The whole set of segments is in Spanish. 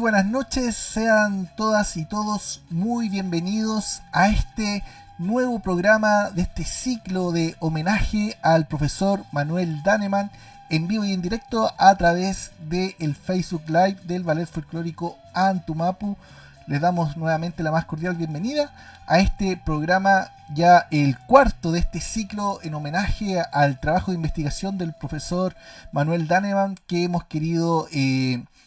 buenas noches, sean todas y todos muy bienvenidos a este nuevo programa de este ciclo de homenaje al profesor Manuel Danemann en vivo y en directo a través del Facebook Live del Ballet Folclórico Antumapu. Les damos nuevamente la más cordial bienvenida a este programa, ya el cuarto de este ciclo en homenaje al trabajo de investigación del profesor Manuel Danemann que hemos querido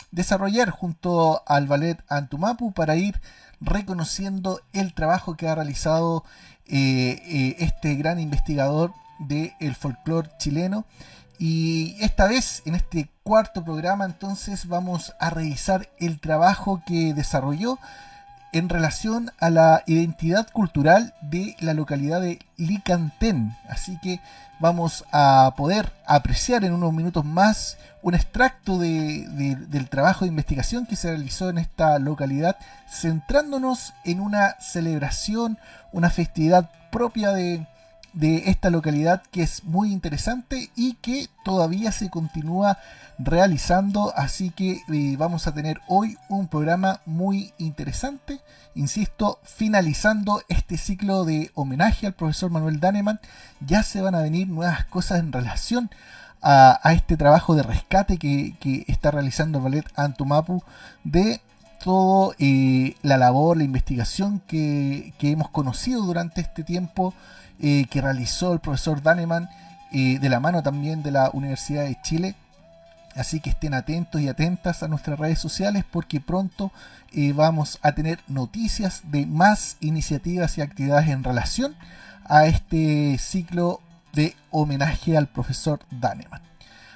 desarrollar junto al Ballet Antumapu para ir reconociendo el trabajo que ha realizado este gran investigador del folclore chileno. Y esta vez, en este cuarto programa, entonces vamos a revisar el trabajo que desarrolló en relación a la identidad cultural de la localidad de Licantén. Así que vamos a poder apreciar en unos minutos más un extracto del trabajo de investigación que se realizó en esta localidad, centrándonos en una celebración, una festividad propia de esta localidad, que es muy interesante y que todavía se continúa realizando. Así que vamos a tener hoy un programa muy interesante, insisto, finalizando este ciclo de homenaje al profesor Manuel Danemann. Ya se van a venir nuevas cosas en relación a este trabajo de rescate que está realizando el Ballet Antumapu de todo la labor, la investigación que hemos conocido durante este tiempo, que realizó el profesor Danemann, de la mano también de la Universidad de Chile. Así que estén atentos y atentas a nuestras redes sociales, porque pronto vamos a tener noticias de más iniciativas y actividades en relación a este ciclo de homenaje al profesor Danemann.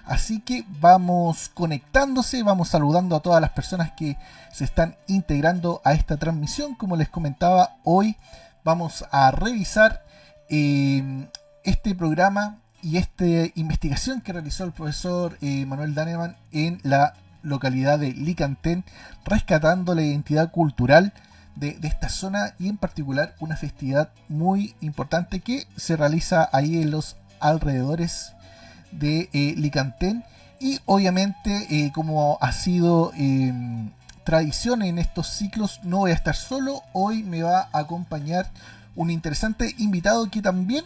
Así que vamos conectándose, vamos saludando a todas las personas que se están integrando a esta transmisión. Como les comentaba, hoy vamos a revisar este programa y esta investigación que realizó el profesor Manuel Danemann en la localidad de Licantén, rescatando la identidad cultural de esta zona, y en particular una festividad muy importante que se realiza ahí en los alrededores de Licantén. Y obviamente, como ha sido tradición en estos ciclos, no voy a estar solo. Hoy me va a acompañar un interesante invitado que también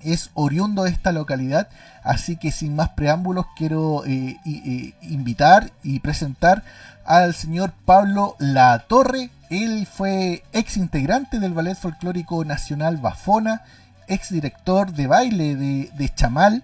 es oriundo de esta localidad. Así que sin más preámbulos, quiero invitar y presentar al señor Pablo Latorre. Él fue ex integrante del Ballet Folclórico Nacional Bafona, ex director de baile de Chamal,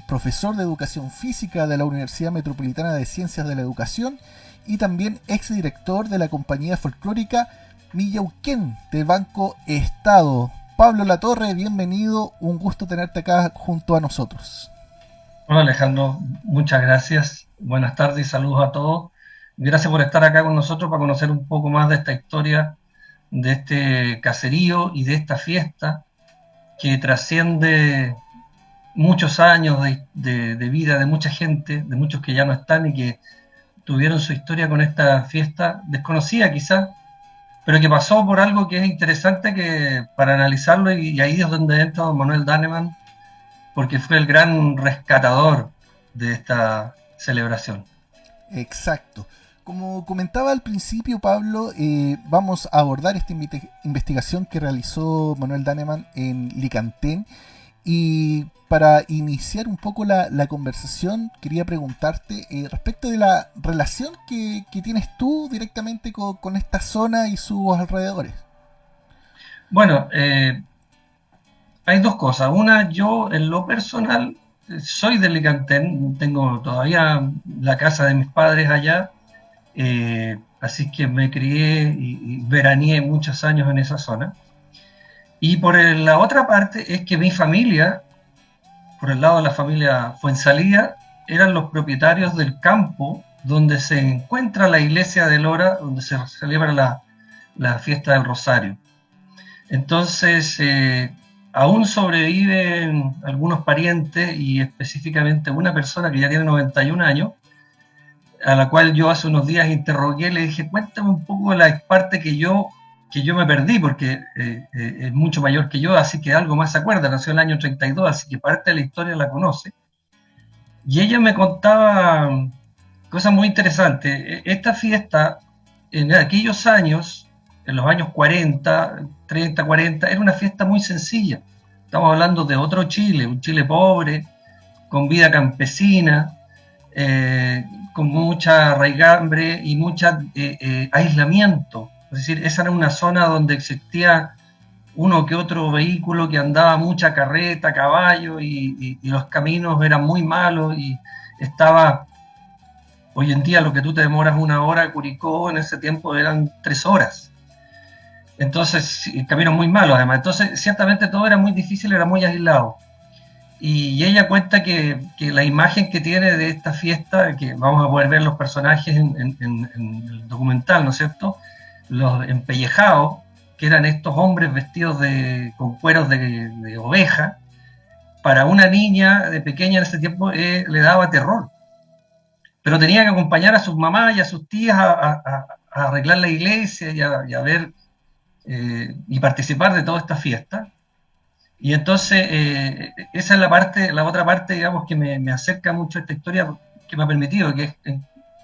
profesor de educación física de la Universidad Metropolitana de Ciencias de la Educación, y también ex director de la compañía folclórica Millauquén de Banco Estado. Pablo Latorre, bienvenido, un gusto tenerte acá junto a nosotros. Hola Alejandro, muchas gracias, buenas tardes y saludos a todos. Gracias por estar acá con nosotros para conocer un poco más de esta historia, de este caserío y de esta fiesta que trasciende muchos años de vida de mucha gente, de muchos que ya no están y que tuvieron su historia con esta fiesta desconocida quizás, pero que pasó por algo que es interesante que para analizarlo, y ahí es donde entra don Manuel Danemann, porque fue el gran rescatador de esta celebración. Exacto. Como comentaba al principio, Pablo, vamos a abordar esta investigación que realizó Manuel Danemann en Licantén. Y para iniciar un poco la conversación, quería preguntarte respecto de la relación que tienes tú directamente con esta zona y sus alrededores. Bueno, hay dos cosas. Una, yo en lo personal soy de Licantén, tengo todavía la casa de mis padres allá, así que me crié y veraneé muchos años en esa zona. Y por la otra parte es que mi familia, por el lado de la familia Fuensalida, eran los propietarios del campo donde se encuentra la iglesia de Lora, donde se celebra la fiesta del Rosario. Entonces, aún sobreviven algunos parientes, y específicamente una persona que ya tiene 91 años, a la cual yo hace unos días interrogué, le dije, cuéntame un poco la parte que yo me perdí, porque es mucho mayor que yo, así que algo más se acuerda, nació en el año 32, así que parte de la historia la conoce. Y ella me contaba cosa muy interesante. Esta fiesta, en aquellos años, en los años 40, 30, 40, era una fiesta muy sencilla. Estamos hablando de otro Chile, un Chile pobre, con vida campesina, con mucha raigambre y mucho aislamiento. Es decir, esa era una zona donde existía uno que otro vehículo, que andaba mucha carreta, caballo, y los caminos eran muy malos, y estaba, hoy en día lo que tú te demoras 1 hora a Curicó, en ese tiempo eran 3 horas. Entonces, caminos muy malos además. Entonces, ciertamente todo era muy difícil, era muy aislado. Y ella cuenta que la imagen que tiene de esta fiesta, que vamos a poder ver los personajes en el documental, ¿no es cierto? Los empellejados, que eran estos hombres vestidos con cueros de oveja, para una niña de pequeña en ese tiempo le daba terror. Pero tenía que acompañar a sus mamás y a sus tías a arreglar la iglesia y a ver y participar de toda esta fiesta. Y entonces esa es la otra parte, digamos, que me acerca mucho a esta historia, que me ha permitido, que es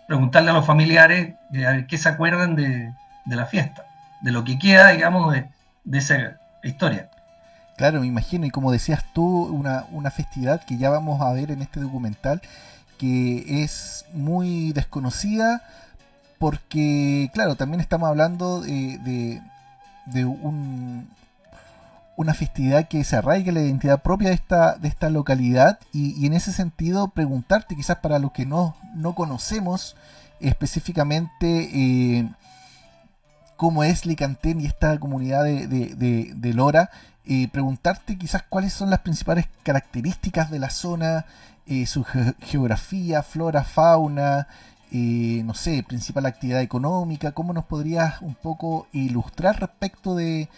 preguntarle a los familiares a ver qué se acuerdan de la fiesta, de lo que queda, digamos, de esa historia. Claro, me imagino, y como decías tú, una festividad que ya vamos a ver en este documental, que es muy desconocida, porque, claro, también estamos hablando de una festividad que se arraiga en la identidad propia de esta localidad, y en ese sentido preguntarte, quizás para los que no conocemos específicamente cómo es Licantén y esta comunidad de Lora, preguntarte quizás cuáles son las principales características de la zona, su geografía, flora, fauna, no sé, principal actividad económica. ¿Cómo nos podrías un poco ilustrar respecto de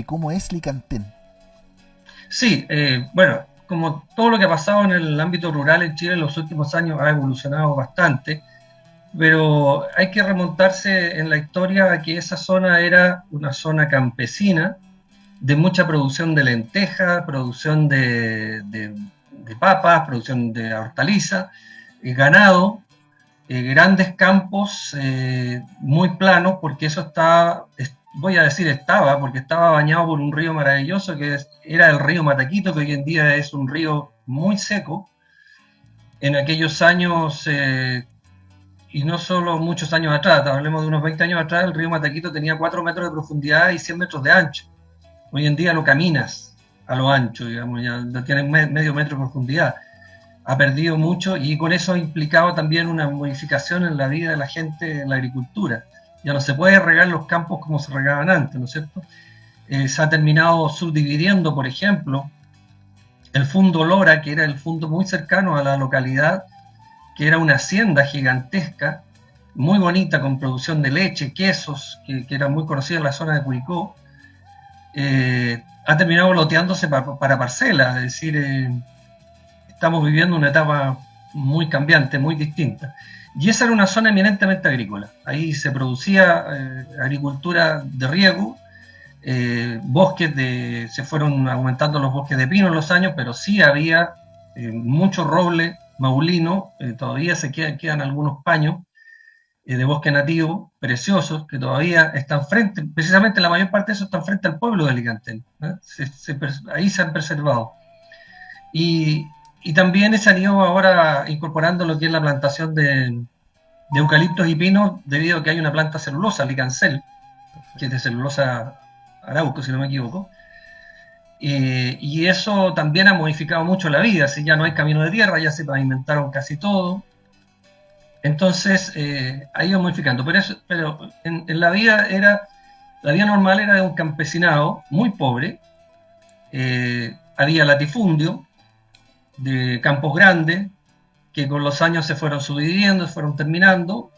cómo es Licantén? Sí, bueno, como todo lo que ha pasado en el ámbito rural en Chile en los últimos años ha evolucionado bastante, pero hay que remontarse en la historia a que esa zona era una zona campesina de mucha producción de lentejas, producción de papas, producción de hortalizas, ganado, grandes campos muy planos, porque eso voy a decir estaba, porque estaba bañado por un río maravilloso era el río Mataquito, que hoy en día es un río muy seco. En aquellos años, y no solo muchos años atrás, hablemos de unos 20 años atrás, el río Mataquito tenía 4 metros de profundidad y 100 metros de ancho. Hoy en día lo caminas a lo ancho, digamos, ya tiene medio metro de profundidad. Ha perdido mucho, y con eso ha implicado también una modificación en la vida de la gente en la agricultura. Ya no se puede regar los campos como se regaban antes, ¿no es cierto? Se ha terminado subdividiendo, por ejemplo, el Fundo Lora, que era el fundo muy cercano a la localidad, que era una hacienda gigantesca, muy bonita, con producción de leche, quesos, que era muy conocida en la zona de Curicó. Ha terminado loteándose para parcelas, es decir, estamos viviendo una etapa muy cambiante, muy distinta. Y esa era una zona eminentemente agrícola. Ahí se producía agricultura de riego, se fueron aumentando los bosques de pino en los años, pero sí había mucho roble maulino, todavía quedan algunos paños de bosque nativo preciosos que todavía están frente, precisamente la mayor parte de eso están frente al pueblo de Alicante, ¿eh? Ahí se han preservado. Y también se han ido ahora incorporando lo que es la plantación de eucaliptos y pinos, debido a que hay una planta celulosa, Licancel, que es de celulosa Arauco, si no me equivoco. Y eso también ha modificado mucho la vida, si ya no hay camino de tierra, ya se pavimentaron casi todo. Entonces ha ido modificando, pero en la vida normal era de un campesinado muy pobre, había latifundio de campos grandes, que con los años se fueron subdividiendo, se fueron terminando.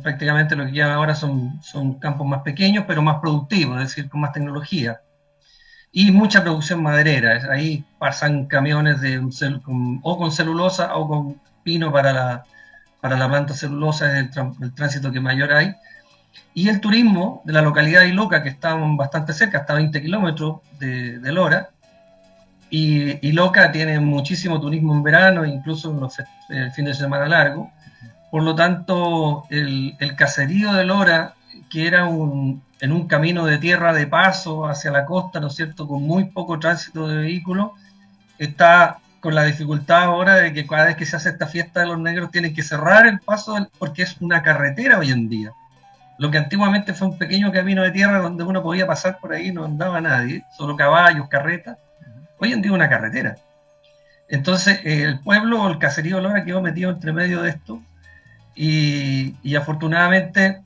Prácticamente lo que ya ahora son campos más pequeños, pero más productivos, es decir, con más tecnología. Y mucha producción maderera. Ahí pasan camiones o con celulosa o con pino para la planta celulosa, es el tránsito que mayor hay. Y el turismo de la localidad de Iloca, que está bastante cerca, hasta 20 kilómetros de Lora. Y Iloca tiene muchísimo turismo en verano, incluso en los fines de semana largos, Por lo tanto, el caserío de Lora, que era en un camino de tierra de paso hacia la costa, ¿no es cierto?, con muy poco tránsito de vehículos, está con la dificultad ahora de que cada vez que se hace esta fiesta de los negros tienen que cerrar el paso porque es una carretera hoy en día. Lo que antiguamente fue un pequeño camino de tierra donde uno podía pasar por ahí, no andaba nadie, solo caballos, carretas. Hoy en día es una carretera. Entonces, el pueblo o el caserío Lora quedó metido entre medio de esto y afortunadamente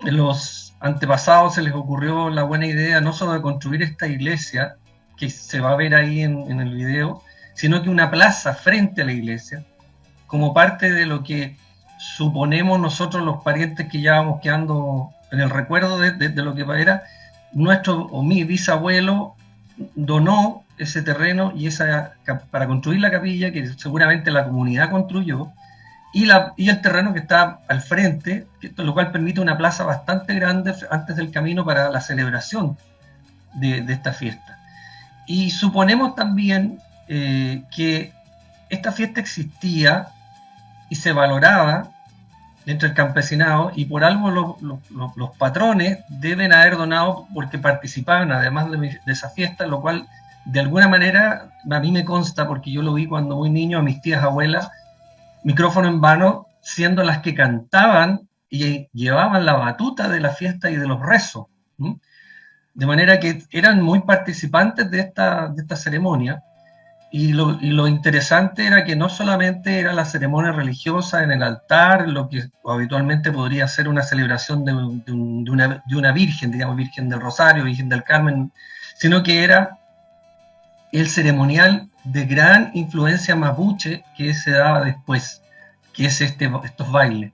los antepasados se les ocurrió la buena idea no solo de construir esta iglesia, que se va a ver ahí en el video, sino que una plaza frente a la iglesia, como parte de lo que suponemos nosotros los parientes que ya vamos quedando en el recuerdo de lo que era nuestro o mi bisabuelo donó ese terreno y para construir la capilla que seguramente la comunidad construyó y el terreno que está al frente, lo cual permite una plaza bastante grande antes del camino para la celebración de esta fiesta. Y suponemos también que esta fiesta existía y se valoraba dentro del campesinado y por algo los patrones deben haber donado porque participaban además de esa fiesta, lo cual de alguna manera a mí me consta porque yo lo vi cuando muy niño a mis tías abuelas, micrófono en mano, siendo las que cantaban y llevaban la batuta de la fiesta y de los rezos. ¿Sí? De manera que eran muy participantes de esta ceremonia. Y lo interesante era que no solamente era la ceremonia religiosa en el altar, lo que habitualmente podría ser una celebración de una virgen, digamos, Virgen del Rosario, Virgen del Carmen, sino que era el ceremonial de gran influencia mapuche que se daba después, que es estos bailes.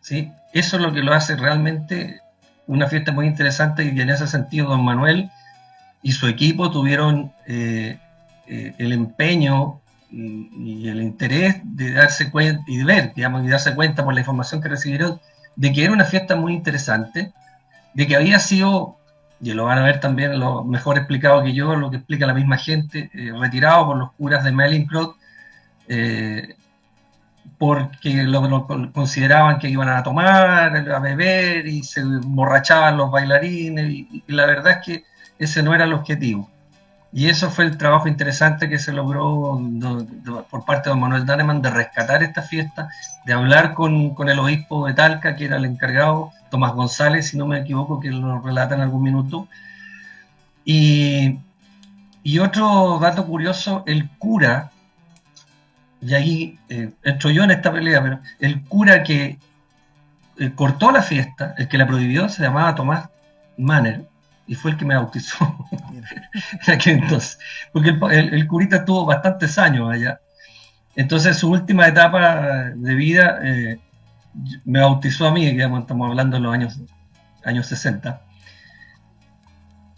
¿Sí? Eso es lo que lo hace realmente una fiesta muy interesante y en ese sentido don Manuel y su equipo tuvieron el empeño y el interés de darse cuenta y de ver, digamos, y darse cuenta por la información que recibieron de que era una fiesta muy interesante, de que había sido, y lo van a ver también lo mejor explicado que yo, lo que explica la misma gente, retirado por los curas de Melincrot, porque lo consideraban que iban a tomar, a beber y se emborrachaban los bailarines y la verdad es que ese no era el objetivo. Y eso fue el trabajo interesante que se logró por parte de don Manuel Daneman de rescatar esta fiesta, de hablar con el obispo de Talca, que era el encargado, Tomás González, si no me equivoco, que lo relata en algún minuto. Y otro dato curioso, el cura, y ahí entro yo en esta pelea, pero el cura que cortó la fiesta, el que la prohibió, se llamaba Tomás Manner, y fue el que me bautizó. Entonces, porque el curita estuvo bastantes años allá. Entonces, su última etapa de vida me bautizó a mí, digamos, estamos hablando de los años 60.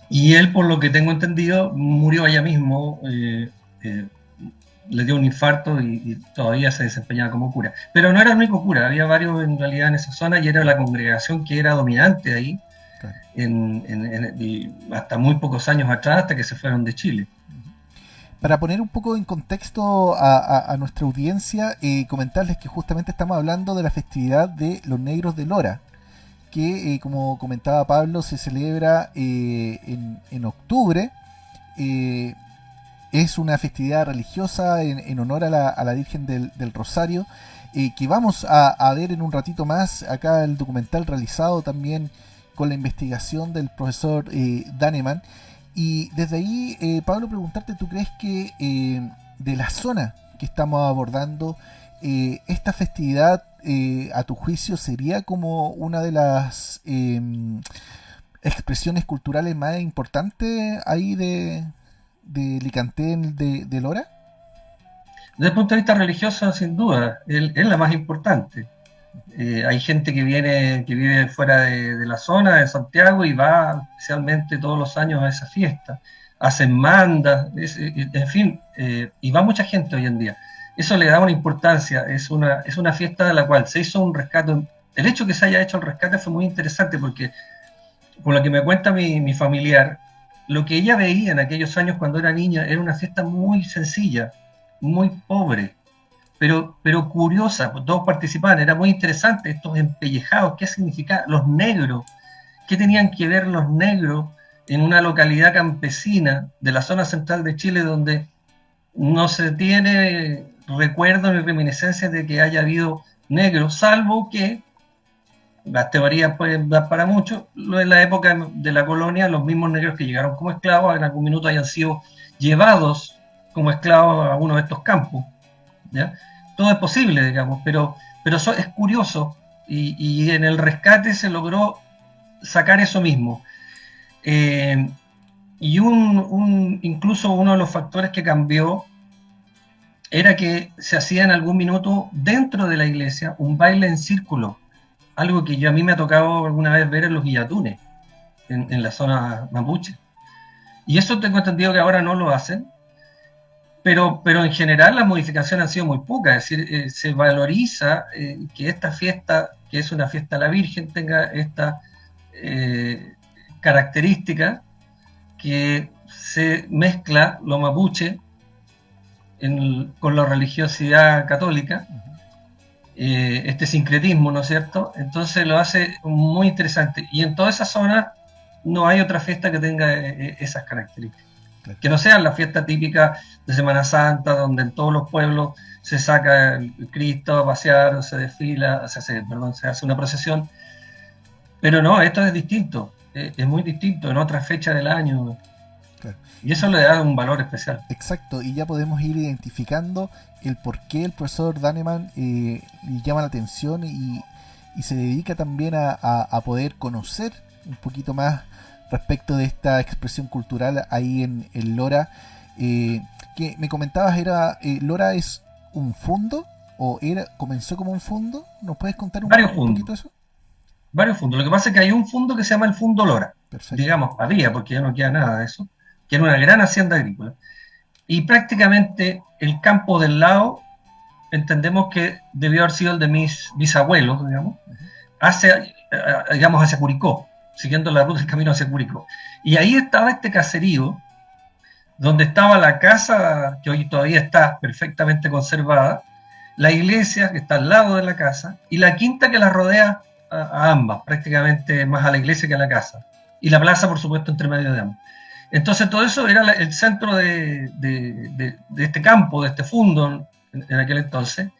Y él, por lo que tengo entendido, murió allá mismo, le dio un infarto y todavía se desempeñaba como cura. Pero no era el único cura, había varios en realidad en esa zona y era la congregación que era dominante ahí. Y hasta muy pocos años atrás, hasta que se fueron de Chile. Para poner un poco en contexto a nuestra audiencia, comentarles que justamente estamos hablando de la festividad de los Negros de Lora, que como comentaba Pablo, se celebra en octubre. Es una festividad religiosa en honor a la Virgen del Rosario, que vamos a ver en un ratito más. Acá el documental realizado también con la investigación del profesor Daneman. Y desde ahí, Pablo, preguntarte, ¿tú crees que de la zona que estamos abordando, esta festividad, a tu juicio, sería como una de las expresiones culturales más importantes ahí de Licantén, de Lora? Desde el punto de vista religioso, sin duda, es la más importante. Hay gente que vive fuera de la zona de Santiago y va especialmente todos los años a esa fiesta, hacen mandas, en fin, y va mucha gente hoy en día. Eso le da una importancia, es una fiesta de la cual se hizo un rescate. El hecho que se haya hecho el rescate fue muy interesante porque, por lo que me cuenta mi familiar, lo que ella veía en aquellos años cuando era niña era una fiesta muy sencilla, muy pobre, pero curiosa, pues todos participaban, era muy interesante, estos empellejados, ¿qué significaba? Los negros, ¿qué tenían que ver los negros en una localidad campesina de la zona central de Chile donde no se tiene recuerdo ni reminiscencias de que haya habido negros, salvo que las teorías pueden dar para mucho, en la época de la colonia los mismos negros que llegaron como esclavos en algún minuto hayan sido llevados como esclavos a uno de estos campos, ¿ya? Todo es posible, digamos, pero eso es curioso y en el rescate se logró sacar eso mismo. Eh, y incluso uno de los factores que cambió era que se hacía en algún minuto dentro de la iglesia un baile en círculo, algo que a mí me ha tocado alguna vez ver en los guillatunes, en la zona mapuche. Y eso tengo entendido que ahora no lo hacen, pero en general las modificaciones han sido muy pocas, es decir, se valoriza que esta fiesta, que es una fiesta a la Virgen, tenga esta característica que se mezcla lo mapuche con la religiosidad católica, este sincretismo, ¿no es cierto? Entonces lo hace muy interesante. Y en toda esa zona no hay otra fiesta que tenga esas características. Claro. Que no sea la fiesta típica de Semana Santa, donde en todos los pueblos se saca el Cristo a pasear, se desfila, se hace una procesión. Pero no, esto es distinto, es muy distinto, en otra fecha del año. Claro. Y eso le da un valor especial. Exacto, y ya podemos ir identificando el por qué el profesor Daneman le llama la atención y se dedica también a poder conocer un poquito más respecto de esta expresión cultural ahí en Lora. Que me comentabas, Lora es un fundo, o comenzó como un fundo. ¿Nos puedes contar un poquito de eso? Varios fundos. Lo que pasa es que hay un fundo que se llama el Fundo Lora. Perfecto. Digamos, había, porque ya no queda nada de eso, que era una gran hacienda agrícola. Y prácticamente el campo del lado, entendemos que debió haber sido el de mis bisabuelos, digamos, hacia Curicó, siguiendo la ruta del camino hacia Curicó. Y ahí estaba este caserío, donde estaba la casa, que hoy todavía está perfectamente conservada, la iglesia, que está al lado de la casa, y la quinta que la rodea a ambas, prácticamente más a la iglesia que a la casa. Y la plaza, por supuesto, entre medio de ambas. Entonces todo eso era el centro de este campo, de este fundo en aquel entonces.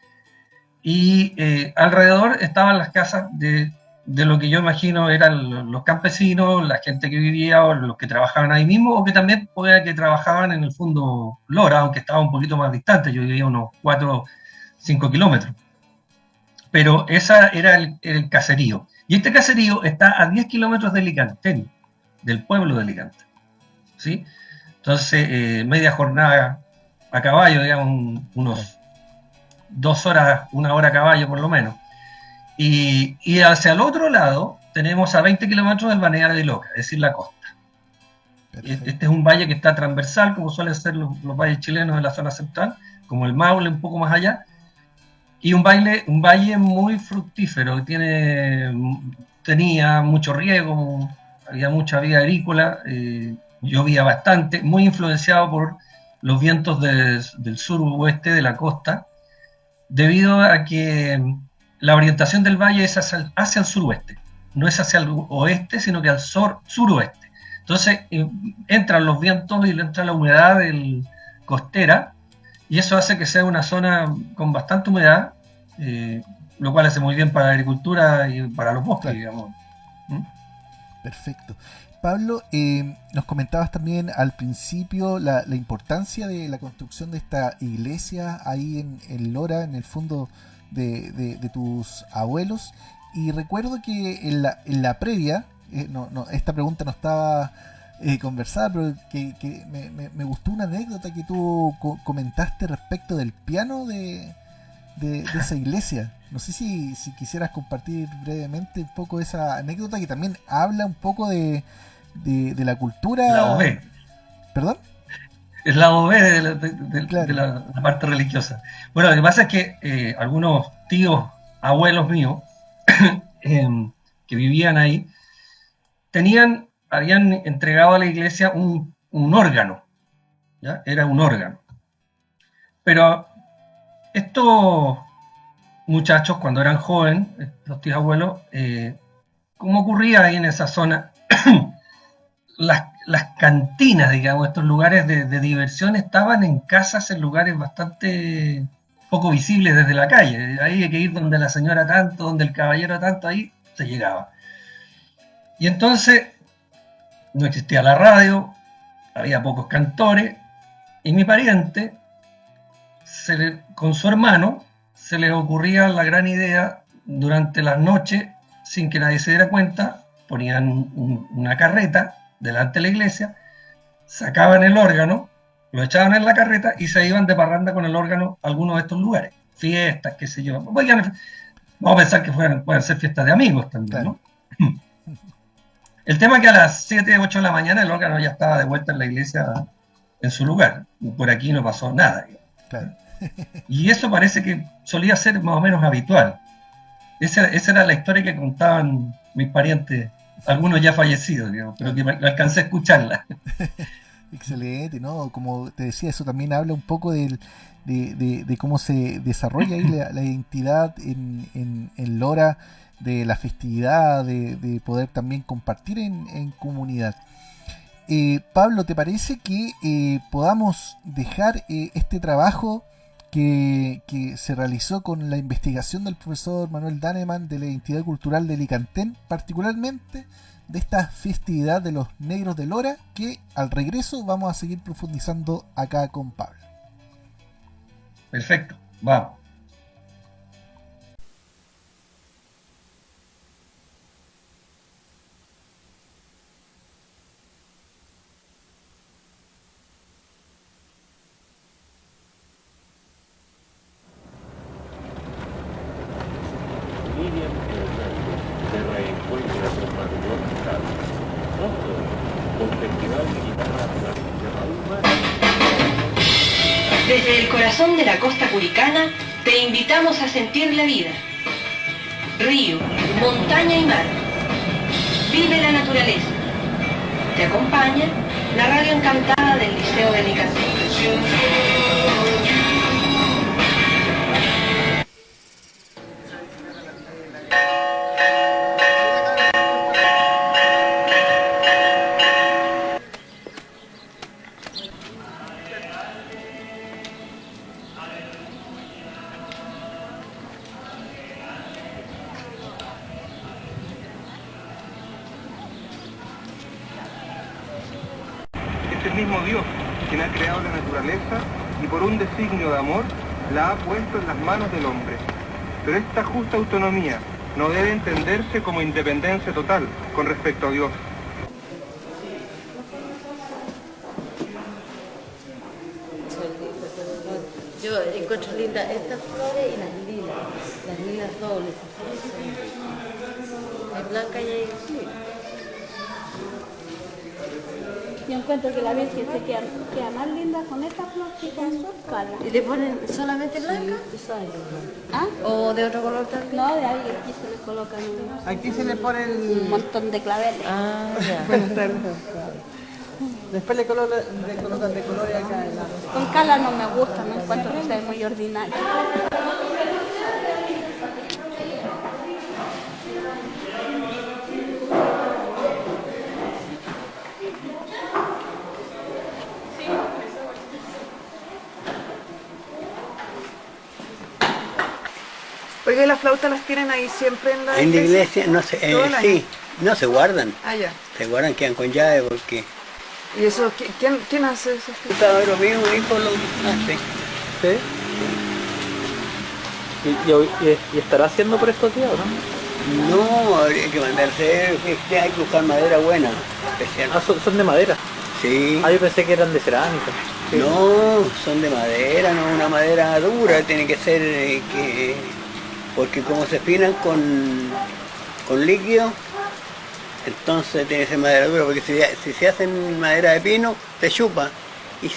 Y alrededor estaban las casas de lo que yo imagino eran los campesinos, la gente que vivía o los que trabajaban ahí mismo, o que también puede que trabajaban en el Fundo Lora, aunque estaba un poquito más distante, yo vivía unos 4 o 5 kilómetros. Pero esa era el caserío. Y este caserío está a 10 kilómetros de Licantén, del pueblo de Licantén. ¿Sí? Entonces, media jornada a caballo, digamos, unos 2 horas, 1 hora a caballo por lo menos. Y hacia el otro lado tenemos a 20 kilómetros del balneario de Iloca, es decir, la costa. Perfecto. Este es un valle que está transversal, como suelen ser los valles chilenos de la zona central, como el Maule, un poco más allá, y un valle muy fructífero, tenía mucho riego, había mucha vida agrícola, llovía bastante, muy influenciado por los vientos del sur-oeste de la costa, debido a que la orientación del valle es hacia el suroeste, no es hacia el oeste, sino que al suroeste. Entonces entran los vientos y entra la humedad costera, y eso hace que sea una zona con bastante humedad, lo cual hace muy bien para la agricultura y para los bosques, claro. Digamos. Perfecto. Pablo, nos comentabas también al principio la importancia de la construcción de esta iglesia ahí en Lora, en el fondo de tus abuelos, y recuerdo que en la previa, esta pregunta no estaba conversada, pero que me gustó una anécdota que tú comentaste respecto del piano de esa iglesia. No sé si quisieras compartir brevemente un poco esa anécdota, que también habla un poco de la cultura. La OB. ¿Perdón? Es la OB claro. de la parte religiosa. Bueno, lo que pasa es que algunos tíos, abuelos míos, que vivían ahí, habían entregado a la iglesia un órgano, ¿ya? Era un órgano. Pero Estos muchachos, cuando eran jóvenes, los tíos abuelos, como ocurría ahí en esa zona, las cantinas, digamos, estos lugares de diversión estaban en casas, en lugares bastante poco visibles desde la calle. Ahí hay que ir donde la señora tanto, donde el caballero tanto, ahí se llegaba. Y entonces no existía la radio, había pocos cantores, y mi pariente, con su hermano, se les ocurría la gran idea durante las noches, sin que nadie se diera cuenta, ponían una carreta delante de la iglesia, sacaban el órgano, lo echaban en la carreta y se iban de parranda con el órgano a algunos de estos lugares, fiestas, qué sé yo. Vamos a pensar que pueden ser fiestas de amigos también, claro, ¿no? El tema es que a las 7, 8 de la mañana el órgano ya estaba de vuelta en la iglesia en su lugar. Por aquí no pasó nada. Claro. Y eso parece que solía ser más o menos habitual. Esa era la historia que contaban mis parientes, algunos ya fallecidos, digamos, pero que alcancé a escucharla. Excelente, ¿no? Como te decía, eso también habla un poco de cómo se desarrolla ahí la identidad en Lora, de la festividad, de poder también compartir en comunidad. Pablo, ¿te parece que podamos dejar este trabajo que se realizó con la investigación del profesor Manuel Daneman de la identidad cultural de Licantén, particularmente de esta festividad de los negros de Lora, que al regreso vamos a seguir profundizando acá con Pablo? Perfecto, vamos. Desde el corazón de la costa curicana te invitamos a sentir la vida. Río, montaña y mar. Vive la naturaleza. Te acompaña la radio encantada del Liceo de Licantén. Mismo Dios, quien ha creado la naturaleza y por un designio de amor la ha puesto en las manos del hombre. Pero esta justa autonomía no debe entenderse como independencia total con respecto a Dios. Yo encuentro lindas estas flores y las lilas dobles. Hay blanca y hay azul. Yo encuentro que la Virgen se queda más linda con esta flor que con su escala. ¿Y le ponen solamente blanca? ¿Ah? ¿O de otro color también? No, de ahí aquí se le colocan aquí se le pone un montón de claveles. Ah, ya. Buenas tardes. Después le colocan de colores acá en la... Con cala no me gusta, no encuentro que sea muy ordinario. Oye, ¿las flautas las tienen ahí siempre en la iglesia? En la iglesia, no sé, sí, no se guardan. Ah, ya. Se guardan, quedan con llave porque... ¿Y eso, quién hace eso? Lo mío, un hijo lo hace. ¿Sí? ¿Y estará haciendo por estos días, no? No, habría que mandarse, hay que buscar madera buena, especial. Ah, son de madera. Sí. Ah, yo pensé que eran de cerámica. Sí. No, son de madera, no una madera dura, tiene que ser porque como se afinan con líquido, entonces tiene que ser madera dura, porque si se hacen madera de pino, se chupa, y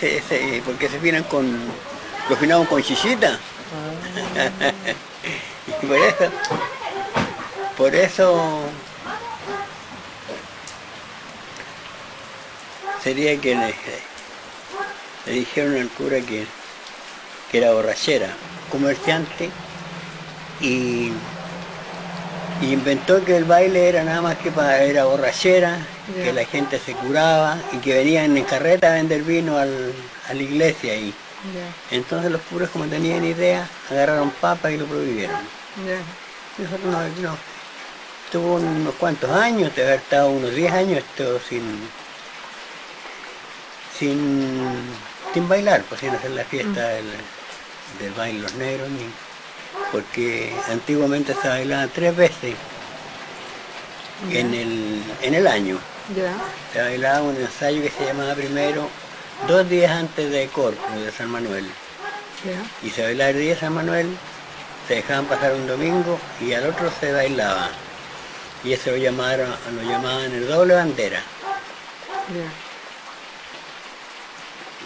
porque se afinan lo afinamos con chichita. Ah. Y por eso sería que le dijeron al cura que era borrachera, comerciante, y inventó que el baile era nada más que era borrachera, que la gente se curaba y que venían en carreta a vender vino a la iglesia y entonces los curas, como tenían idea, agarraron papas y lo prohibieron. Y nosotros no, estuvo unos cuantos años, de haber estado unos 10 años esto sin bailar, pues sin hacer la fiesta del baile los negros, porque antiguamente se bailaban 3 veces en el año. Se bailaba un ensayo que se llamaba primero 2 días antes de Corpus, de San Manuel. Y se bailaba el día de San Manuel, se dejaban pasar un domingo y al otro se bailaba. Y eso lo llamaban el doble bandera.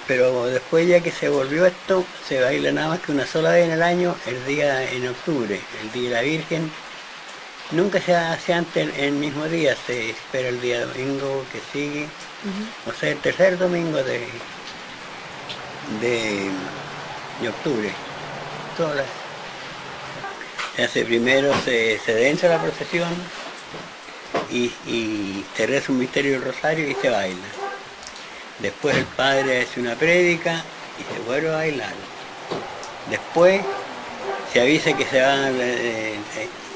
Pero después, ya que se volvió esto, se baila nada más que una sola vez en el año, el día en octubre, el Día de la Virgen. Nunca se hace antes el mismo día, se espera el día domingo que sigue, o sea, el tercer domingo de octubre. Se hace primero, se densa la procesión y se reza un misterio del rosario y se baila. Después el padre hace una prédica y se vuelve a bailar. Después se avisa que se va,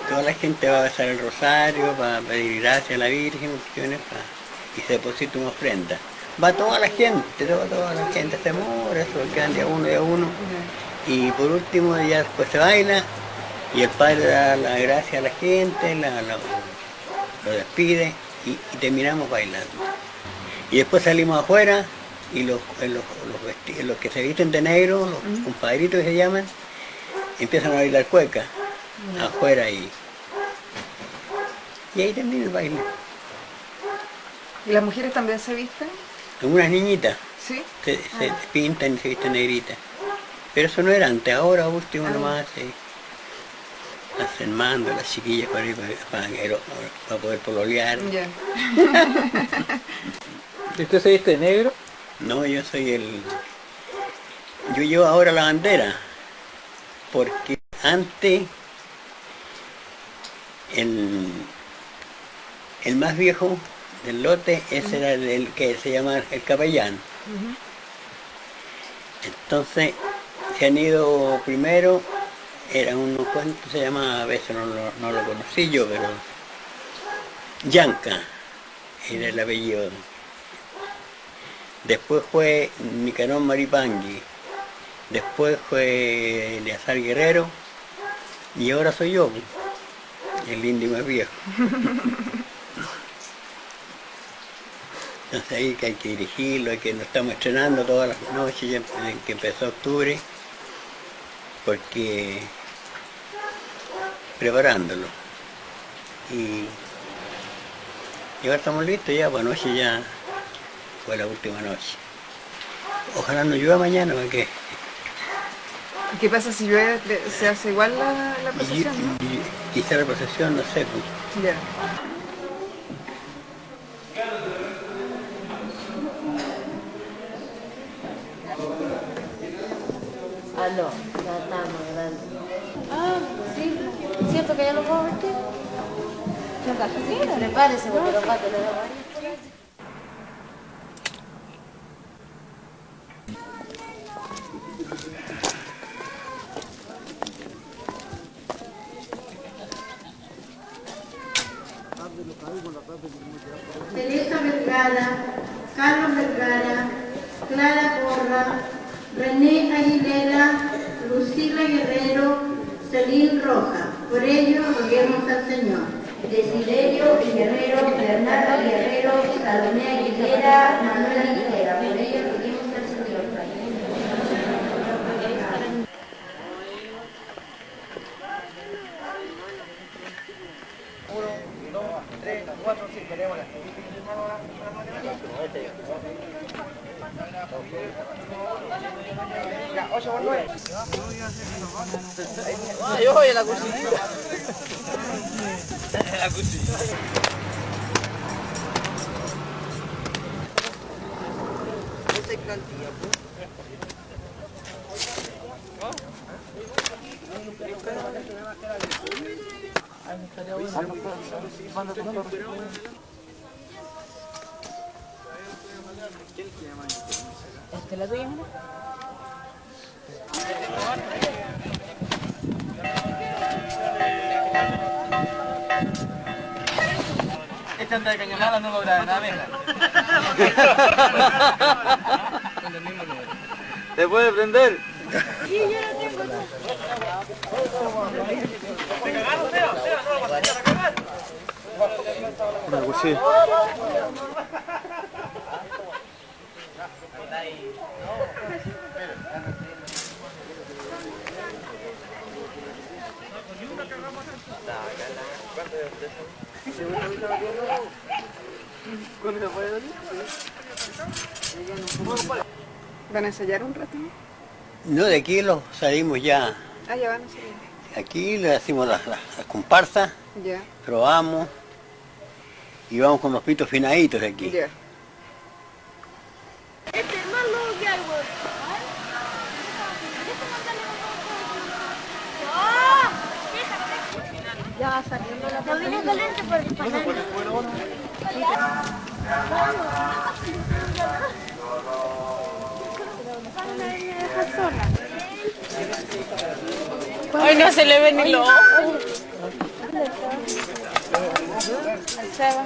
toda la gente va a besar el rosario para pedir gracias a la Virgen y se deposita una ofrenda. Va toda la gente se mora, eso quedan de a uno. Y por último ya después se baila y el padre da la gracia a la gente, lo despide y terminamos bailando. Y después salimos afuera y los que se visten de negro, los compadritos que se llaman, empiezan a bailar cueca afuera y ahí termina el baile. ¿Y las mujeres también se visten? Unas niñitas, ¿sí? Se pintan y se visten negritas. Pero eso no era antes, ahora último nomás se hacen mando las chiquillas para poder pololear. ¿Y usted se viste de negro? No, yo llevo ahora la bandera, porque antes el más viejo del lote, ese era el que se llama el capellán. Entonces se han ido primero, era unos cuantos, se llama, a veces no lo conocí yo, pero Yanca era el apellido. Después fue Nicanor Maripangui, después fue Eleazar Guerrero y ahora soy yo, el indio más viejo. Entonces ahí que hay que dirigirlo, hay que nos estamos estrenando todas las noches, ya que empezó octubre, porque preparándolo. Y ahora estamos listos ya, pues anoche ya fue la última noche. Ojalá no llueva mañana, porque... ¿Y qué pasa si llueve? ¿Se hace igual la procesión, no? Quizá la procesión, no sé. Pues. Ya. Ah, no, ya está más grande. Ah, sí, ¿cierto que ya lo puedo vestir? Sí, prepárese porque los gatos le van a venir. Teresa Vergara, Carlos Vergara, Clara Porra, René Aguilera, Lucila Guerrero, Celín Roja. Por ello roguemos al Señor. Desiderio Guerrero, Bernardo Guerrero, Salomé Aguilera, Manuel Aguilera. Por ello roguemos al Señor. 1, 2, 3, 4, 5, démosla. Ya, 8 por 9. Yo voy a la cocina. La cocina. Esta es plantilla, pues. ¿Esta es la tuya, mira? Este anda de Cañamala no logra nada menos. ¿Te puede prender? Sí, yo lo tengo. ¿Te cagaron, Teo? ¿Teo? ¿No lo vas a cagar? Pues sí. ¿Van a ensayar un rato? No, de aquí salimos ya. Ah, ya van a ensayar. Aquí le hacemos las comparsas, Ya. probamos y vamos con los pitos finaditos de aquí. Ya. Este es más loco que algo. Ya va saliendo la no viene caliente por el panel. Ay, no se le ve ni los ojos. Al Seba.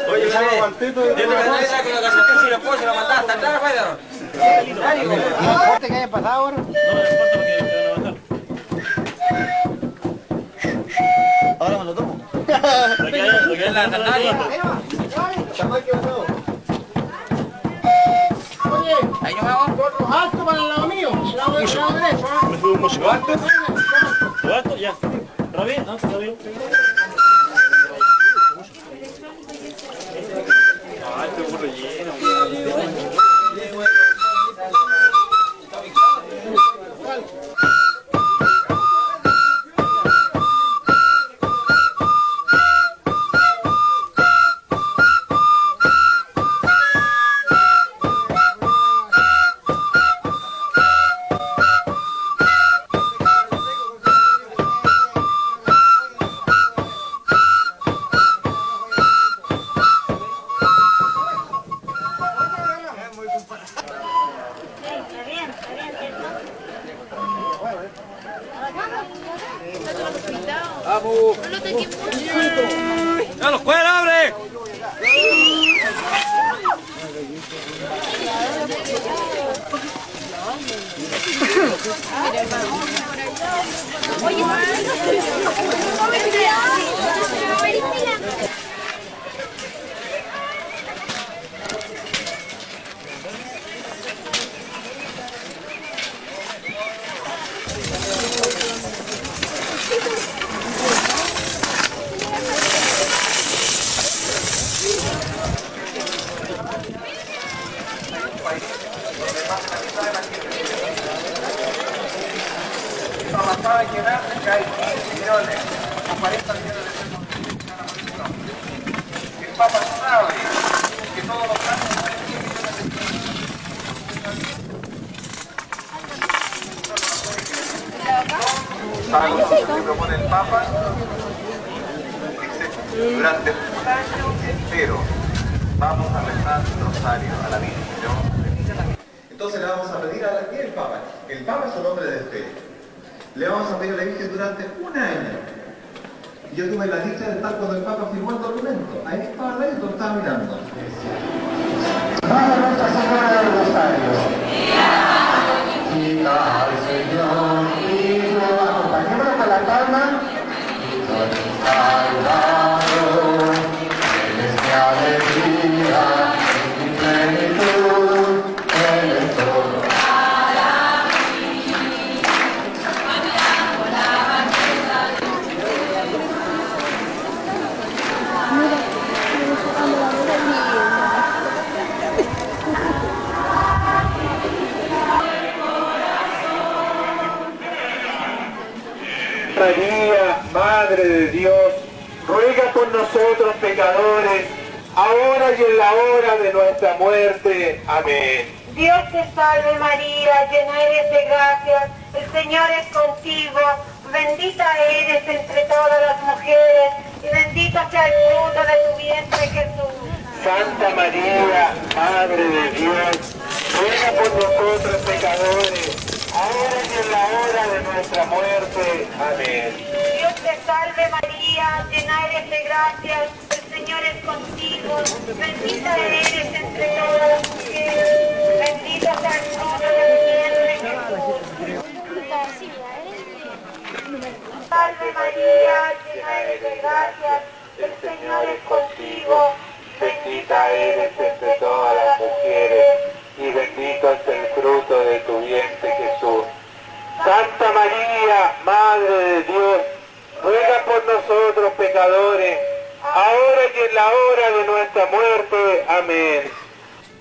Oye, yo me con la gasolina si lo puedo, se lo mandaba hasta atrás, Pedro. ¿No importa que haya pasado ahora? No, no importa lo que van a matar. Ahora me lo tomo. Lo que es la sandalia. Oye, ahí nos vamos. Alto para el lado mío, el lado derecho. Me fui un mocho. ¿Lo alto? ¿Lo alto? Ya. ¿Está bien? ¿No? ¿Está bien? Ah, este burro lleno. ¡Vamos! No lo toques mucho. ¡Ya los cueros, abre! Para llenar de caída, millones, 40 millones de pesos. El Papa sabe que todos los años pagos que propone el Papa dice, durante un año entero vamos a rezar el rosario a la Virgen. Entonces le vamos a pedir a ¿quién es el Papa? El Papa es un hombre de fe. Le vamos a pedir a la Virgen durante un año. Y yo tuve la dicha de estar cuando el Papa firmó el documento. Ahí estaba la lo estaba mirando. Vamos a Nuestra Señora del Rosario. Y al Señor y lo acompañemos con la palma. Salvador, eres mi alegría, mi plenitud, eres todo. María, Madre de Dios, ruega por nosotros pecadores, ahora y en la hora de nuestra muerte. Amén. Dios te salve María, llena eres de gracia, el Señor es contigo, bendita eres entre todas las mujeres, y bendito sea el fruto de tu vientre Jesús. Santa María, Madre de Dios, ruega por nosotros pecadores, ahora y en la hora de nuestra muerte. Amén. Dios te salve María, llena eres de gracia, el Señor es contigo, bendita eres entre todas las mujeres, bendito sea el fruto de tu vientre Jesús. Salve María, llena eres de gracia, el Señor es contigo, Bendita eres entre todas las mujeres, y bendito es el fruto de tu vientre Jesús. Santa María, Madre de Dios, ruega por nosotros pecadores, ahora y en la hora de nuestra muerte. Amén.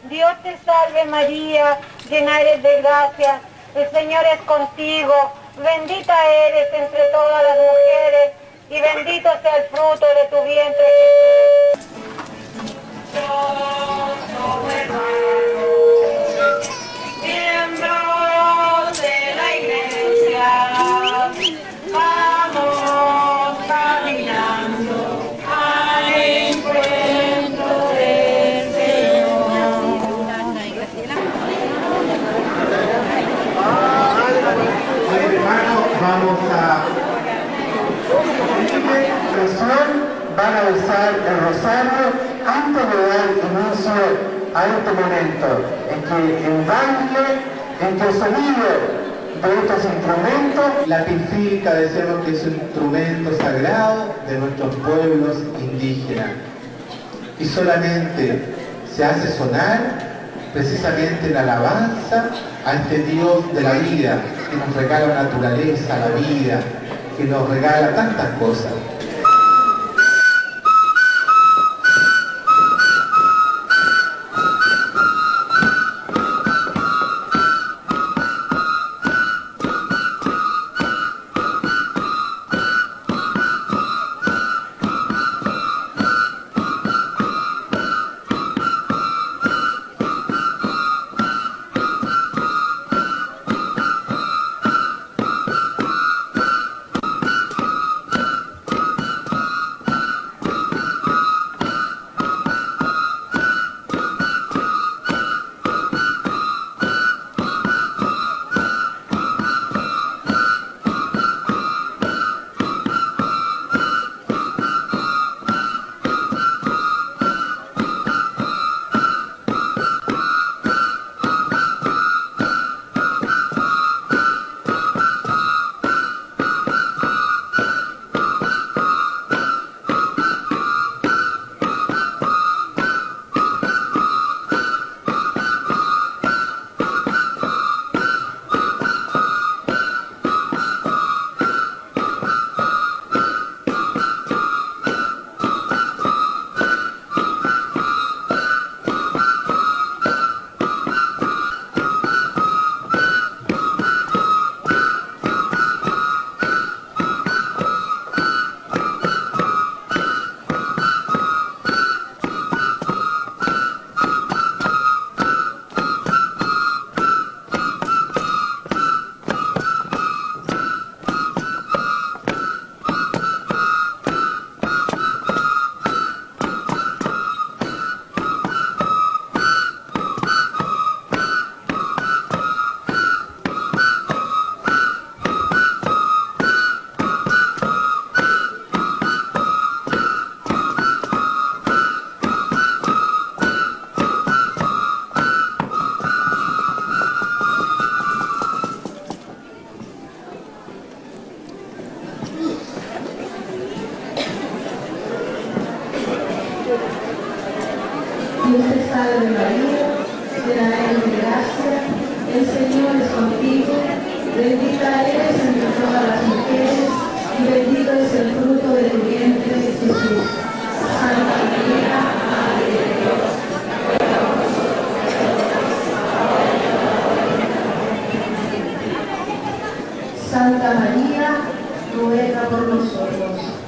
Dios te salve María, llena eres de gracia, el Señor es contigo, bendita eres entre todas las mujeres, y bendito sea el fruto de tu vientre Jesús. Todos como hermanos, miembros de la Iglesia, vamos caminando al encuentro del Señor. Hermanos, vamos a van a usar el rosario antes de dar inicio a este momento, en que el baile, en que el sonido de estos instrumentos, la tilfilca decimos que es un instrumento sagrado de nuestros pueblos indígenas, y solamente se hace sonar precisamente en alabanza a este Dios de la vida, que nos regala la naturaleza, la vida, que nos regala tantas cosas. Dios te salve María, llena eres de gracia, el Señor es contigo, bendita eres entre todas las mujeres, y bendito es el fruto de tu vientre, Jesús. Santa María, Madre de Dios, ruega por nosotros pecadores, ahora y en la hora de nuestra muerte. Santa María, ruega por nosotros.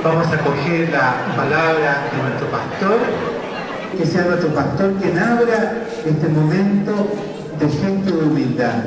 Vamos a coger la palabra de nuestro pastor, que sea nuestro pastor quien abra este momento de gesto de humildad.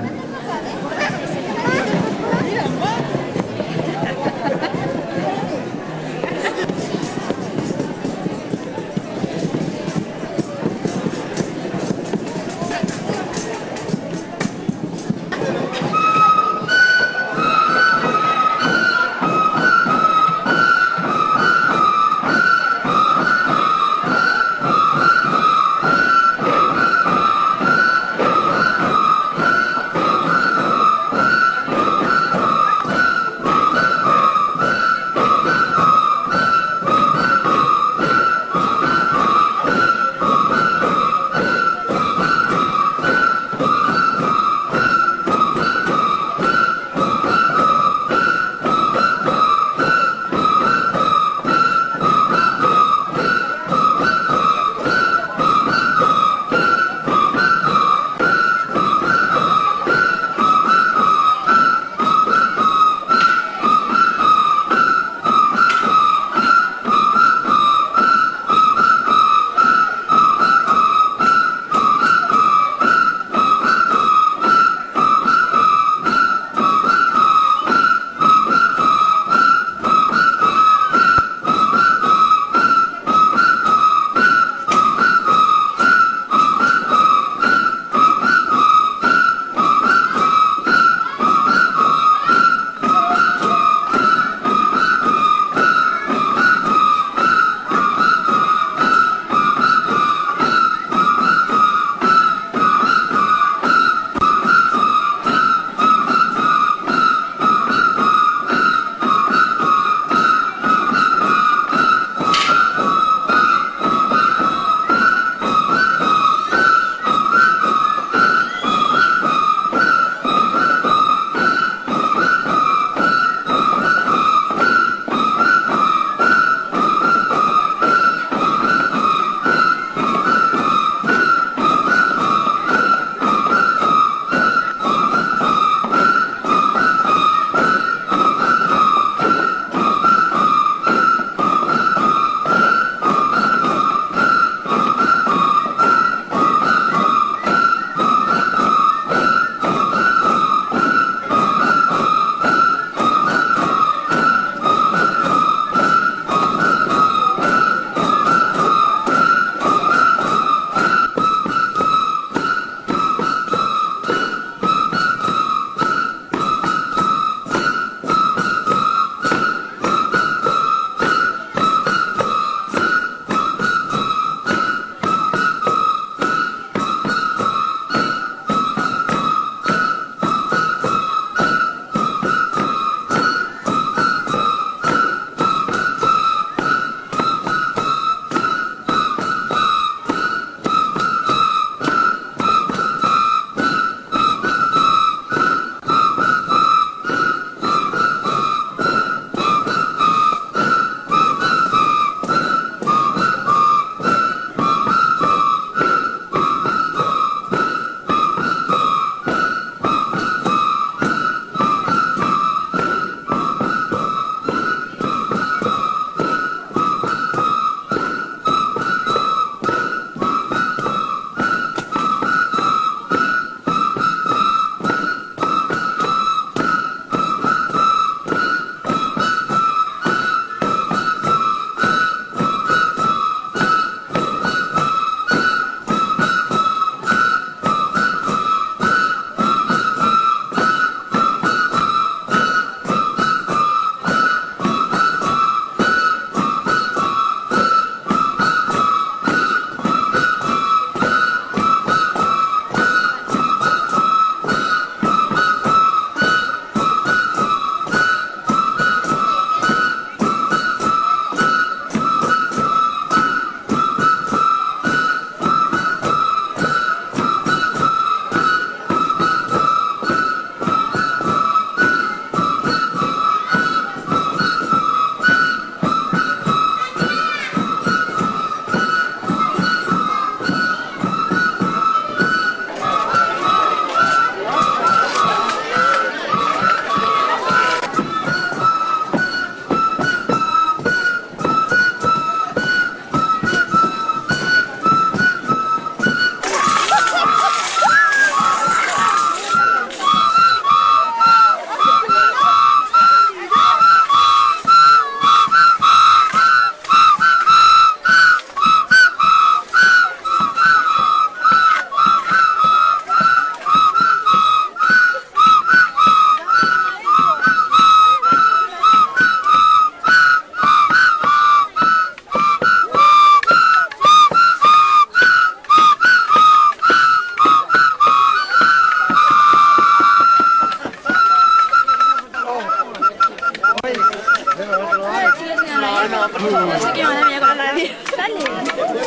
no, por favor. No sé qué van a venir con la batería. Sale.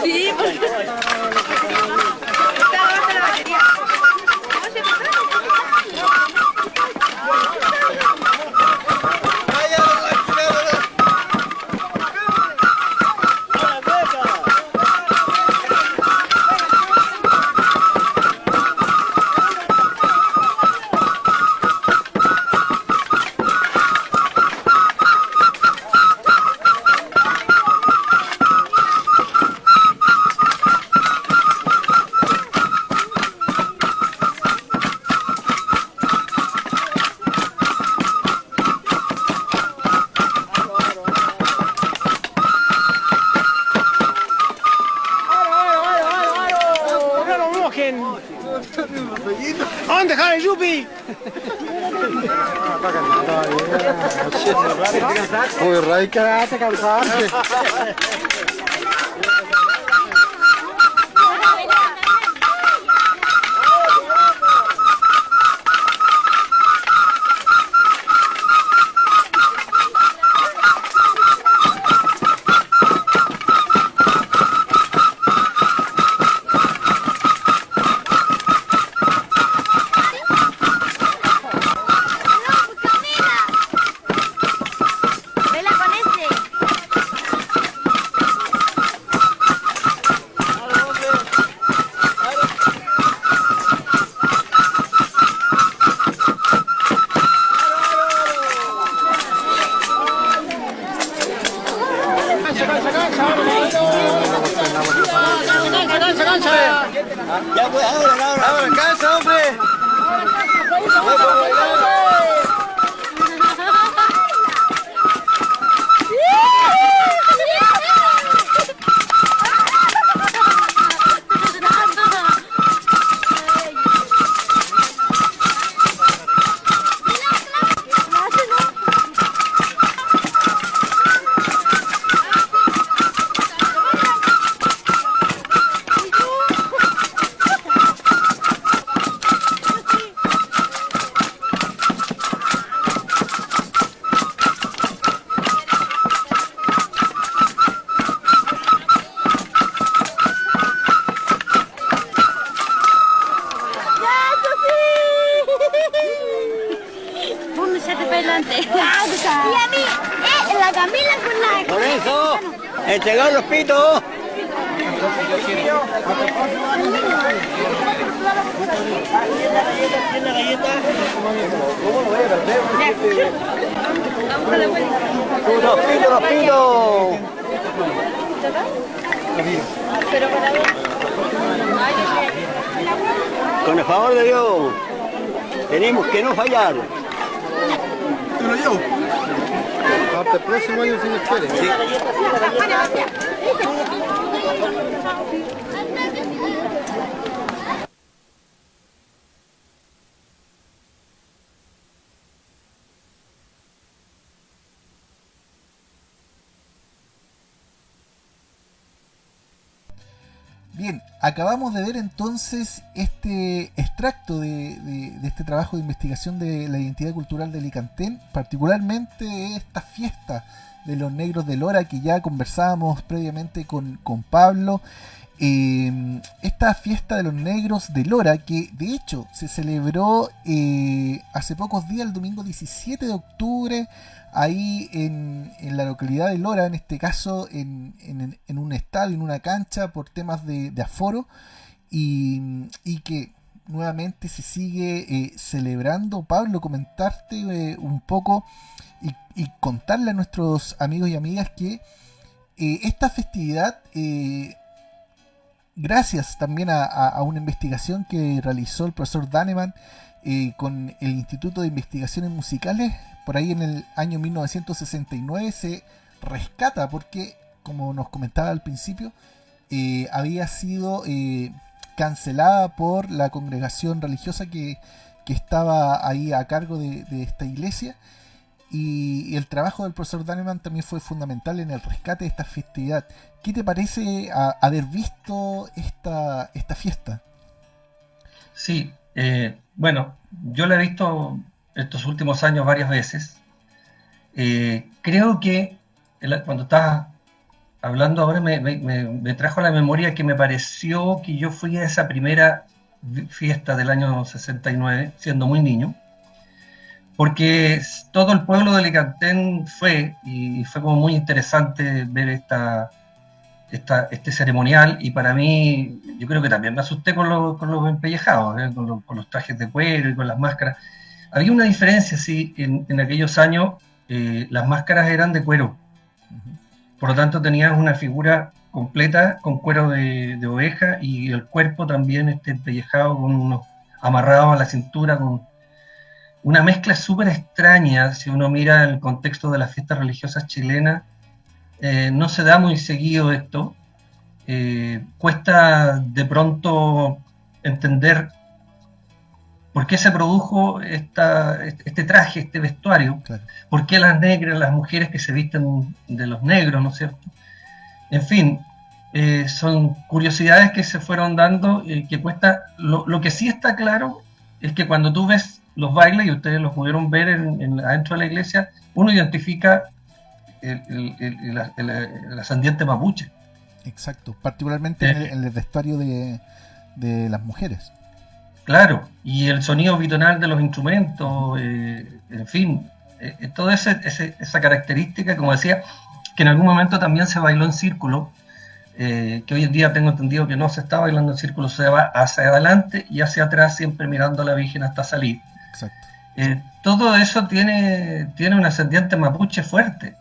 Sí, porque... Está abajo la batería. ¿Dónde dejar el yupi? Uy, Ray, quédate cansarte. Ya pues, ahora, cansa, hombre. Lorenzo, entregado los pitos. Los pitos. Con el favor de Dios, tenemos que no fallar. Pero yo. Hasta el próximo año si nos quiere. Sí. Bien, acabamos de ver entonces este extracto de este trabajo de investigación de la identidad cultural de Alicantén, particularmente esta fiesta de los negros de Lora que ya conversábamos previamente con Pablo. Esta fiesta de los negros de Lora que de hecho se celebró hace pocos días, el domingo 17 de octubre, ahí en la localidad de Lora, en este caso en un estadio, en una cancha, por temas de aforo, y que nuevamente se sigue celebrando. Pablo, comentarte un poco y contarle a nuestros amigos y amigas que esta festividad, gracias también a una investigación que realizó el profesor Daneman con el Instituto de Investigaciones Musicales, por ahí en el año 1969 se rescata porque, como nos comentaba al principio, había sido cancelada por la congregación religiosa que estaba ahí a cargo de esta iglesia, y el trabajo del profesor Daneman también fue fundamental en el rescate de esta festividad. ¿Qué te parece haber visto esta fiesta? Sí, bueno, yo la he visto estos últimos años varias veces. Creo que cuando estabas hablando ahora me trajo a la memoria que me pareció que yo fui a esa primera fiesta del año 69, siendo muy niño, porque todo el pueblo de Licantén fue, y fue como muy interesante ver este ceremonial, y para mí, yo creo que también me asusté con los empellejados, con los trajes de cuero y con las máscaras. Había una diferencia, sí, en aquellos años las máscaras eran de cuero, por lo tanto tenías una figura completa con cuero de oveja, y el cuerpo también empellejado, amarrado a la cintura, con una mezcla súper extraña. Si uno mira el contexto de las fiestas religiosas chilenas, no se da muy seguido esto. Cuesta de pronto entender por qué se produjo este traje, este vestuario, claro. Por qué las negras, las mujeres que se visten de los negros, ¿no es cierto? En fin, son curiosidades que se fueron dando, que cuesta. Lo que sí está claro es que cuando tú ves los bailes, y ustedes los pudieron ver adentro de la iglesia, uno identifica el ascendiente mapuche. Exacto, particularmente en el vestuario de las mujeres. Claro, y el sonido bitonal de los instrumentos, en fin, toda esa característica, como decía, que en algún momento también se bailó en círculo, que hoy en día tengo entendido que no se está bailando en círculo, se va hacia adelante y hacia atrás, siempre mirando a la Virgen hasta salir. Exacto. Todo eso tiene un ascendiente mapuche fuerte.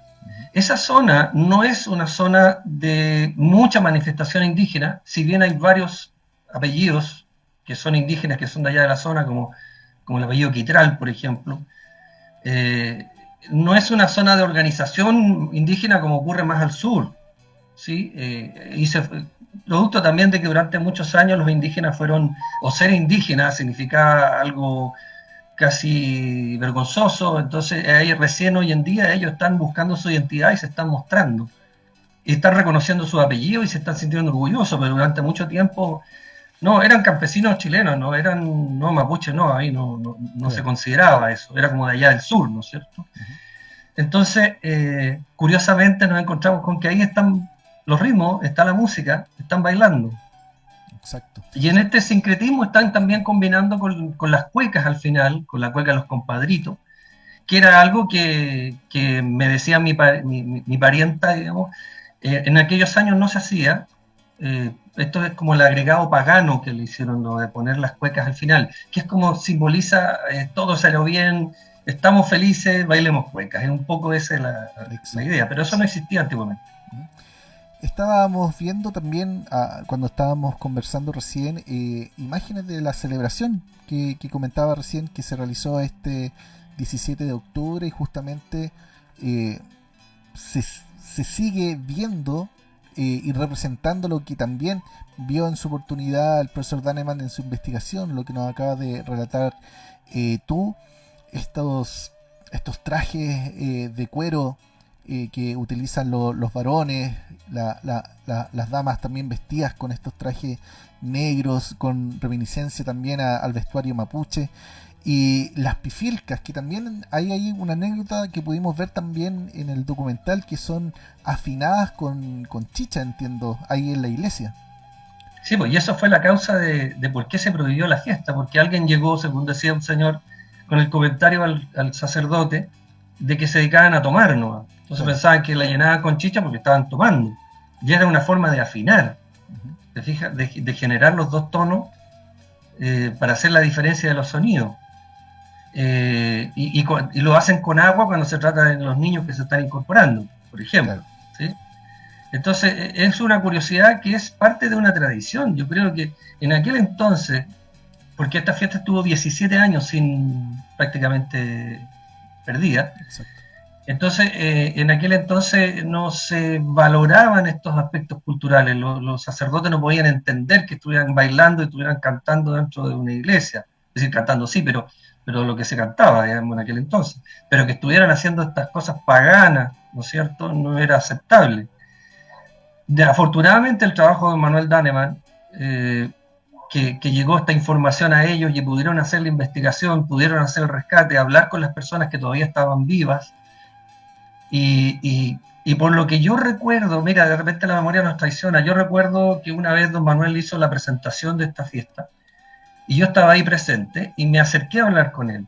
Esa zona no es una zona de mucha manifestación indígena, si bien hay varios apellidos que son indígenas, que son de allá de la zona, como el apellido Quitral, por ejemplo. No es una zona de organización indígena como ocurre más al sur, ¿sí? Producto también de que durante muchos años los indígenas fueron, o ser indígena significaba algo casi vergonzoso, entonces ahí recién hoy en día ellos están buscando su identidad y se están mostrando, y están reconociendo su apellido y se están sintiendo orgullosos, pero durante mucho tiempo no, eran campesinos chilenos, no mapuches, no, ahí no se consideraba eso, era como de allá del sur, ¿no es cierto? Entonces, curiosamente nos encontramos con que ahí están los ritmos, está la música, están bailando. Exacto. Y en este sincretismo están también combinando con las cuecas al final, con la cueca de los compadritos, que era algo que me decía mi parienta, digamos, en aquellos años no se hacía. Esto es como el agregado pagano que le hicieron, lo de poner las cuecas al final, que es como simboliza todo salió bien, estamos felices, bailemos cuecas. Es un poco esa la idea, pero eso no existía antiguamente. Estábamos viendo también, cuando estábamos conversando recién, imágenes de la celebración que comentaba recién, que se realizó este 17 de octubre, y justamente se sigue viendo y representando lo que también vio en su oportunidad el profesor Daneman en su investigación, lo que nos acaba de relatar tú, estos trajes de cuero que utilizan los varones, las damas también vestidas con estos trajes negros, con reminiscencia también al vestuario mapuche, y las pifilcas, que también hay ahí una anécdota que pudimos ver también en el documental, que son afinadas con chicha, entiendo, ahí en la iglesia. Sí, pues, y eso fue la causa de por qué se prohibió la fiesta, porque alguien llegó, según decía un señor, con el comentario al sacerdote de que se dedicaban a tomar, ¿no? Entonces pensaban que la llenaban con chicha porque estaban tomando, y era una forma de afinar, ¿te fijas? De generar los dos tonos para hacer la diferencia de los sonidos. Y lo hacen con agua cuando se trata de los niños que se están incorporando, por ejemplo. Claro. ¿Sí? Entonces es una curiosidad que es parte de una tradición. Yo creo que en aquel entonces, porque esta fiesta estuvo 17 años sin prácticamente perdida, exacto. Entonces en aquel entonces no se valoraban estos aspectos culturales. Los sacerdotes no podían entender que estuvieran bailando y estuvieran cantando dentro de una iglesia. Es decir, cantando sí, pero lo que se cantaba, digamos, en aquel entonces, pero que estuvieran haciendo estas cosas paganas, ¿no es cierto?, no era aceptable. Afortunadamente el trabajo de Manuel Daneman, que llegó esta información a ellos y pudieron hacer la investigación, pudieron hacer el rescate, hablar con las personas que todavía estaban vivas, y Y por lo que yo recuerdo, mira, de repente la memoria nos traiciona, yo recuerdo que una vez don Manuel hizo la presentación de esta fiesta, y yo estaba ahí presente, y me acerqué a hablar con él.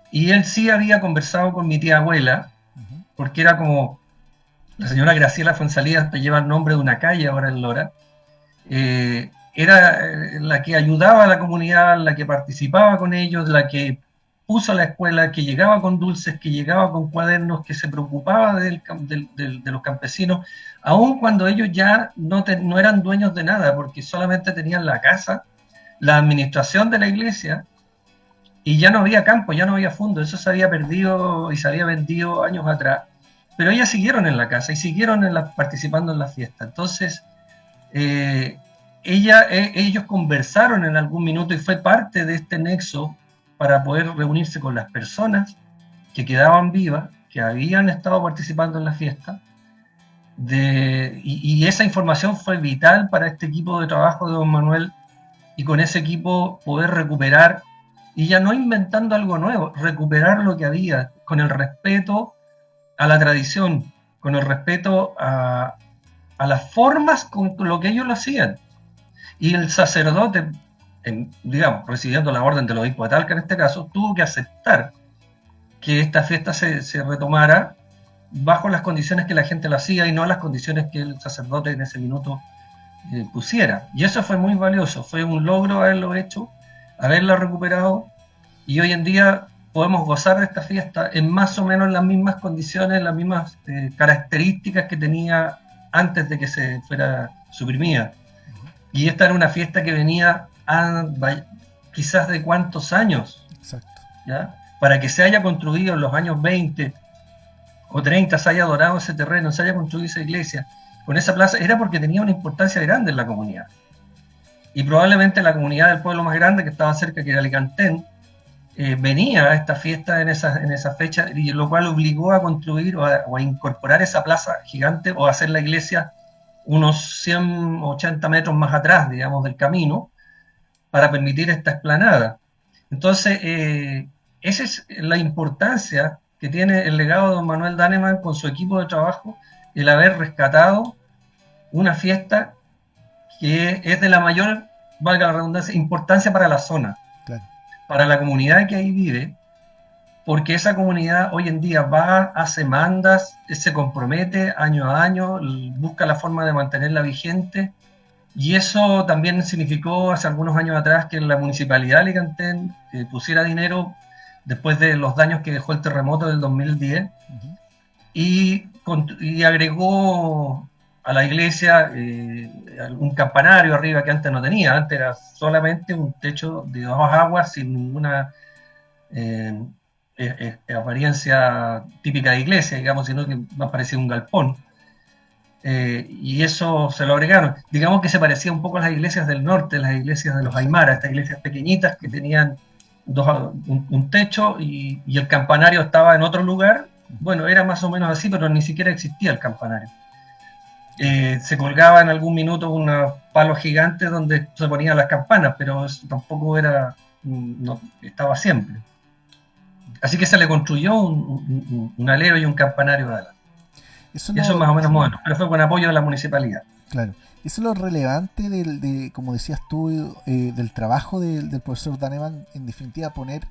Y él sí había conversado con mi tía abuela, porque era como, la señora Graciela Fuenzalía, te lleva el nombre de una calle ahora en Lora, era la que ayudaba a la comunidad, la que participaba con ellos, la que puso la escuela, que llegaba con dulces, que llegaba con cuadernos, que se preocupaba de los campesinos, aun cuando ellos ya no eran dueños de nada, porque solamente tenían la casa, la administración de la iglesia, y ya no había campo, ya no había fondo, eso se había perdido y se había vendido años atrás, pero ellas siguieron en la casa y siguieron participando en la fiesta. Entonces, ellos conversaron en algún minuto y fue parte de este nexo para poder reunirse con las personas que quedaban vivas, que habían estado participando en la fiesta, y esa información fue vital para este equipo de trabajo de don Manuel, y con ese equipo poder recuperar, y ya no inventando algo nuevo, recuperar lo que había, con el respeto a la tradición, con el respeto a las formas con lo que ellos lo hacían. Y el sacerdote, digamos, recibiendo la orden del obispo de Talca en este caso, tuvo que aceptar que esta fiesta se retomara bajo las condiciones que la gente lo hacía y no las condiciones que el sacerdote en ese minuto pusiera. Y eso fue muy valioso, fue un logro haberlo hecho, haberla recuperado, y hoy en día podemos gozar de esta fiesta en más o menos las mismas condiciones, las mismas características que tenía antes de que se fuera suprimida. Y esta era una fiesta que venía quizás de cuántos años. Exacto. ¿Ya? Para que se haya construido en los años 20 o 30, se haya adorado ese terreno, se haya construido esa iglesia con esa plaza, era porque tenía una importancia grande en la comunidad. Y probablemente la comunidad del pueblo más grande que estaba cerca, que era Alicantén, venía a esta fiesta en esa fecha, y lo cual obligó a construir o a incorporar esa plaza gigante o a hacer la iglesia unos 180 metros más atrás, digamos, del camino, para permitir esta explanada. Entonces, esa es la importancia que tiene el legado de don Manuel Danemann con su equipo de trabajo, el haber rescatado una fiesta que es de la mayor, valga la redundancia, importancia para la zona, claro, para la comunidad que ahí vive, porque esa comunidad hoy en día va, hace mandas, se compromete año a año, busca la forma de mantenerla vigente, y eso también significó hace algunos años atrás que la Municipalidad de Alicantén pusiera dinero después de los daños que dejó el terremoto del 2010, y agregó a la iglesia un campanario arriba que antes no tenía. Antes era solamente un techo de 2 aguas sin ninguna apariencia típica de iglesia, digamos, sino que más parecía un galpón. Y eso se lo agregaron. Digamos que se parecía un poco a las iglesias del norte, las iglesias de los aymaras, estas iglesias pequeñitas que tenían un techo y el campanario estaba en otro lugar. Bueno, era más o menos así, pero ni siquiera existía el campanario. Se colgaba en algún minuto unos palos gigantes donde se ponían las campanas, pero eso tampoco era, no estaba siempre. Así que se le construyó un alero y un campanario de adelante. Eso es más o menos moderno, pero fue con apoyo de la municipalidad. Claro, eso es lo relevante como decías tú, del trabajo del profesor Danemann, en definitiva poner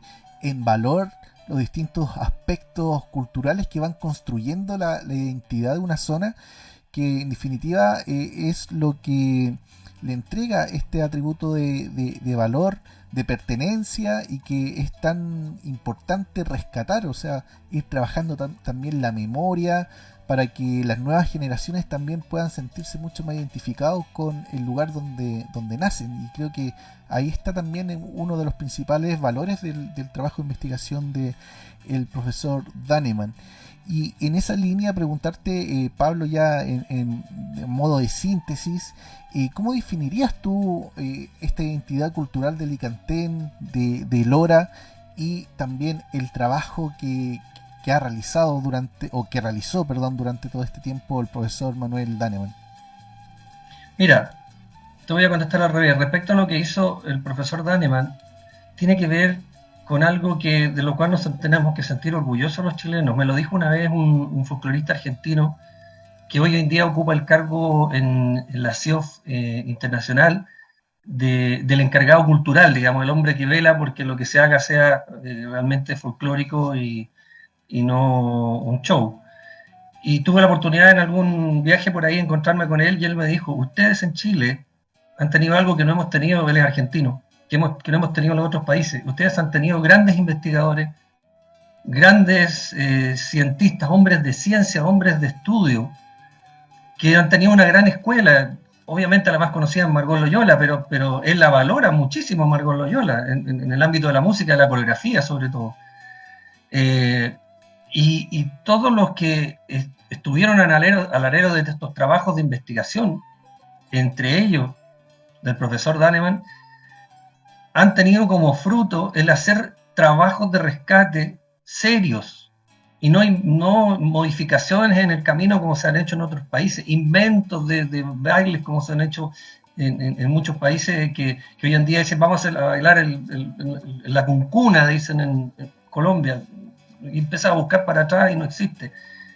en valor los distintos aspectos culturales que van construyendo la identidad de una zona, que en definitiva es lo que le entrega este atributo de valor, de pertenencia, y que es tan importante rescatar, o sea, ir trabajando también la memoria, para que las nuevas generaciones también puedan sentirse mucho más identificados con el lugar donde nacen. Y creo que ahí está también uno de los principales valores del trabajo de investigación del profesor Danemann. Y en esa línea preguntarte, Pablo, ya en modo de síntesis, ¿cómo definirías tú esta identidad cultural de Alicantén, de Lora, y también el trabajo que realizó durante todo este tiempo el profesor Manuel Danemann? Mira, te voy a contestar al revés. Respecto a lo que hizo el profesor Danemann, tiene que ver con algo de lo cual nos tenemos que sentir orgullosos los chilenos. Me lo dijo una vez un folclorista argentino que hoy en día ocupa el cargo en la CIOF internacional del encargado cultural, digamos, el hombre que vela porque lo que se haga sea realmente folclórico y no un show. Y tuve la oportunidad en algún viaje por ahí de encontrarme con él y él me dijo, ustedes en Chile han tenido algo que no hemos tenido, él es argentino, que no hemos tenido en los otros países. Ustedes han tenido grandes investigadores, grandes cientistas, hombres de ciencia, hombres de estudio, que han tenido una gran escuela. Obviamente la más conocida es Margot Loyola, pero él la valora muchísimo, Margot Loyola, en el ámbito de la música y la coreografía sobre todo. Y todos los que estuvieron al alero de estos trabajos de investigación, entre ellos del profesor Daneman, han tenido como fruto el hacer trabajos de rescate serios y no modificaciones en el camino como se han hecho en otros países, inventos de bailes como se han hecho en muchos países que hoy en día dicen vamos a bailar la cuncuna, dicen en Colombia, y empieza a buscar para atrás y no existe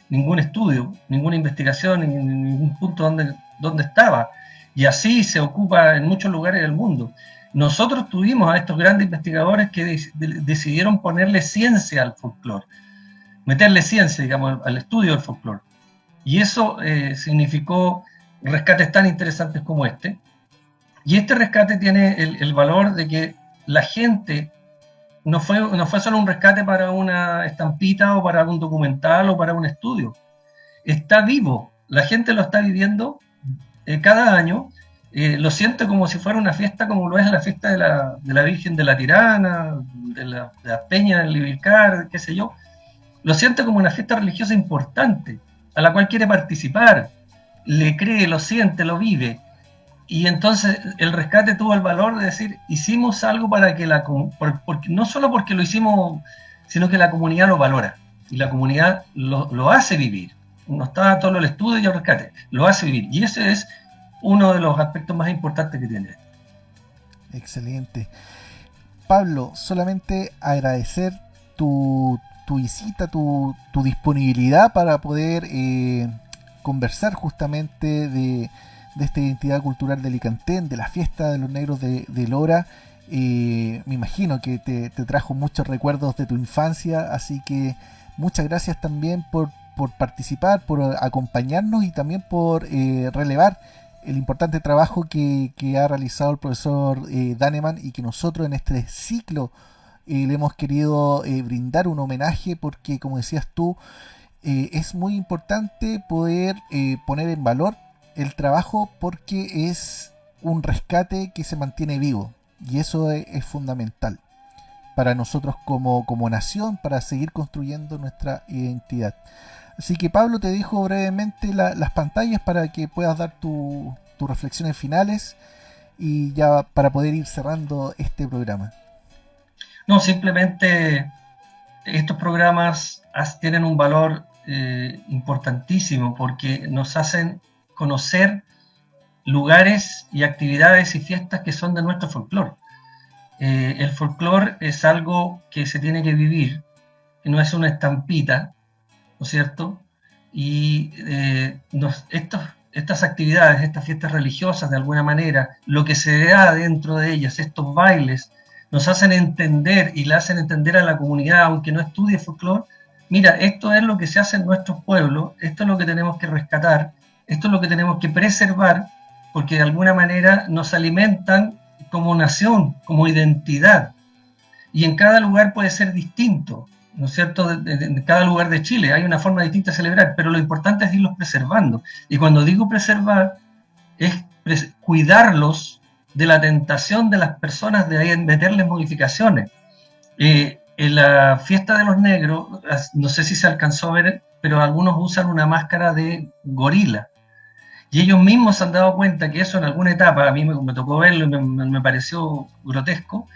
ningún estudio, ninguna investigación, ningún punto donde estaba. Y así se ocupa en muchos lugares del mundo. Nosotros tuvimos a estos grandes investigadores que decidieron ponerle ciencia al folclore, meterle ciencia, digamos, al estudio del folclore. Y eso significó rescates tan interesantes como este. Y este rescate tiene el valor de que la gente no fue solo un rescate para una estampita o para un documental o para un estudio. Está vivo, la gente lo está viviendo cada año, lo siente como si fuera una fiesta, como lo es la fiesta de la Virgen de la Tirana, de la Peña del Libilcar, qué sé yo. Lo siente como una fiesta religiosa importante, a la cual quiere participar, le cree, lo siente, lo vive. Y entonces el rescate tuvo el valor de decir, hicimos algo para que no solo porque lo hicimos, sino que la comunidad lo valora, y la comunidad lo hace vivir. No está todo el estudio y el rescate, lo hace vivir. Y ese es uno de los aspectos más importantes que tiene. Excelente. Pablo, solamente agradecer tu visita, tu disponibilidad para poder conversar justamente de esta identidad cultural de Alicantén, de la fiesta de los negros de Lora. Me imagino que te trajo muchos recuerdos de tu infancia, así que muchas gracias también por participar, por acompañarnos y también por relevar el importante trabajo que ha realizado el profesor Daneman y que nosotros en este ciclo le hemos querido brindar un homenaje porque, como decías tú, es muy importante poder poner en valor el trabajo porque es un rescate que se mantiene vivo y eso es fundamental para nosotros como nación, para seguir construyendo nuestra identidad. Así que Pablo, te dejo brevemente las pantallas para que puedas dar tus reflexiones finales y ya para poder ir cerrando este programa. No, simplemente estos programas tienen un valor importantísimo porque nos hacen conocer lugares y actividades y fiestas que son de nuestro folclore. El folclore es algo que se tiene que vivir, que no es una estampita, ¿no es cierto? Y estas actividades, estas fiestas religiosas, de alguna manera, lo que se da dentro de ellas, estos bailes, nos hacen entender y le hacen entender a la comunidad, aunque no estudie folclore, mira, esto es lo que se hace en nuestros pueblos, esto es lo que tenemos que rescatar, esto es lo que tenemos que preservar, porque de alguna manera nos alimentan como nación, como identidad. Y en cada lugar puede ser distinto, ¿no es cierto? En cada lugar de Chile hay una forma distinta de celebrar, pero lo importante es irlos preservando. Y cuando digo preservar, es cuidarlos de la tentación de las personas de meterles modificaciones. En la fiesta de los negros, no sé si se alcanzó a ver, pero algunos usan una máscara de gorila. Y ellos mismos se han dado cuenta que eso en alguna etapa, a mí me tocó verlo y me pareció grotesco,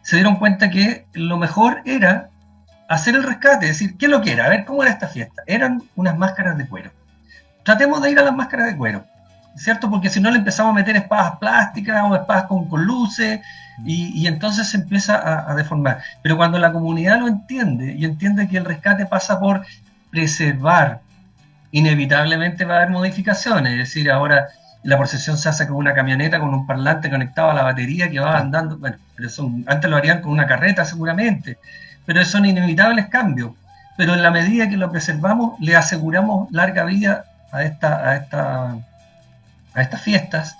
se dieron cuenta que lo mejor era hacer el rescate, decir, ¿qué es lo que era? A ver, ¿cómo era esta fiesta? Eran unas máscaras de cuero. Tratemos de ir a las máscaras de cuero, ¿cierto? Porque si no le empezamos a meter espadas plásticas o espadas con luces, y entonces se empieza a deformar. Pero cuando la comunidad lo entiende y entiende que el rescate pasa por preservar, inevitablemente va a haber modificaciones. Es decir, ahora la procesión se hace con una camioneta con un parlante conectado a la batería que va andando. Bueno, pero antes lo harían con una carreta seguramente, pero son inevitables cambios. Pero en la medida que lo preservamos, le aseguramos larga vida a estas fiestas.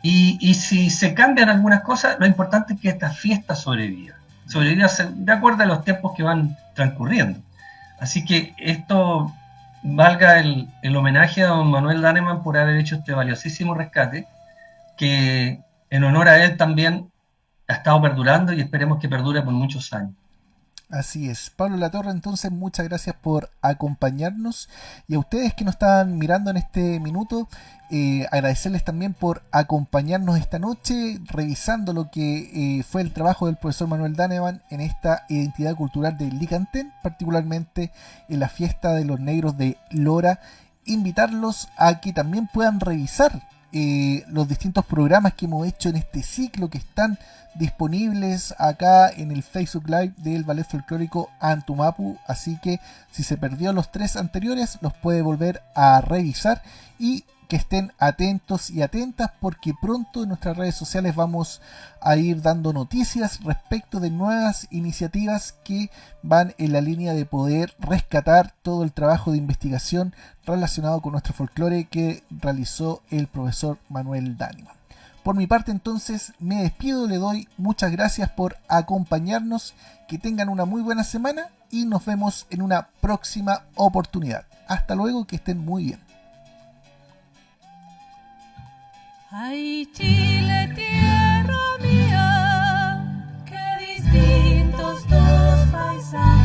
Y si se cambian algunas cosas, lo importante es que esta fiesta sobreviva de acuerdo a los tiempos que van transcurriendo. Así que esto valga el homenaje a don Manuel Daneman por haber hecho este valiosísimo rescate, que en honor a él también ha estado perdurando y esperemos que perdure por muchos años. Así es. Pablo Latorre, entonces muchas gracias por acompañarnos, y a ustedes que nos están mirando en este minuto, agradecerles también por acompañarnos esta noche revisando lo que fue el trabajo del profesor Manuel Daneman en esta identidad cultural de Licantén, particularmente en la fiesta de los negros de Lora. Invitarlos a que también puedan revisar los distintos programas que hemos hecho en este ciclo, que están disponibles acá en el Facebook Live del Ballet Folclórico Antumapu, así que si se perdió los 3 anteriores los puede volver a revisar, y que estén atentos y atentas porque pronto en nuestras redes sociales vamos a ir dando noticias respecto de nuevas iniciativas que van en la línea de poder rescatar todo el trabajo de investigación relacionado con nuestro folclore que realizó el profesor Manuel Daneman. Por mi parte, entonces, me despido, le doy muchas gracias por acompañarnos, que tengan una muy buena semana y nos vemos en una próxima oportunidad. Hasta luego, que estén muy bien. Ay, Chile, tierra mía, qué distintos tus paisajes.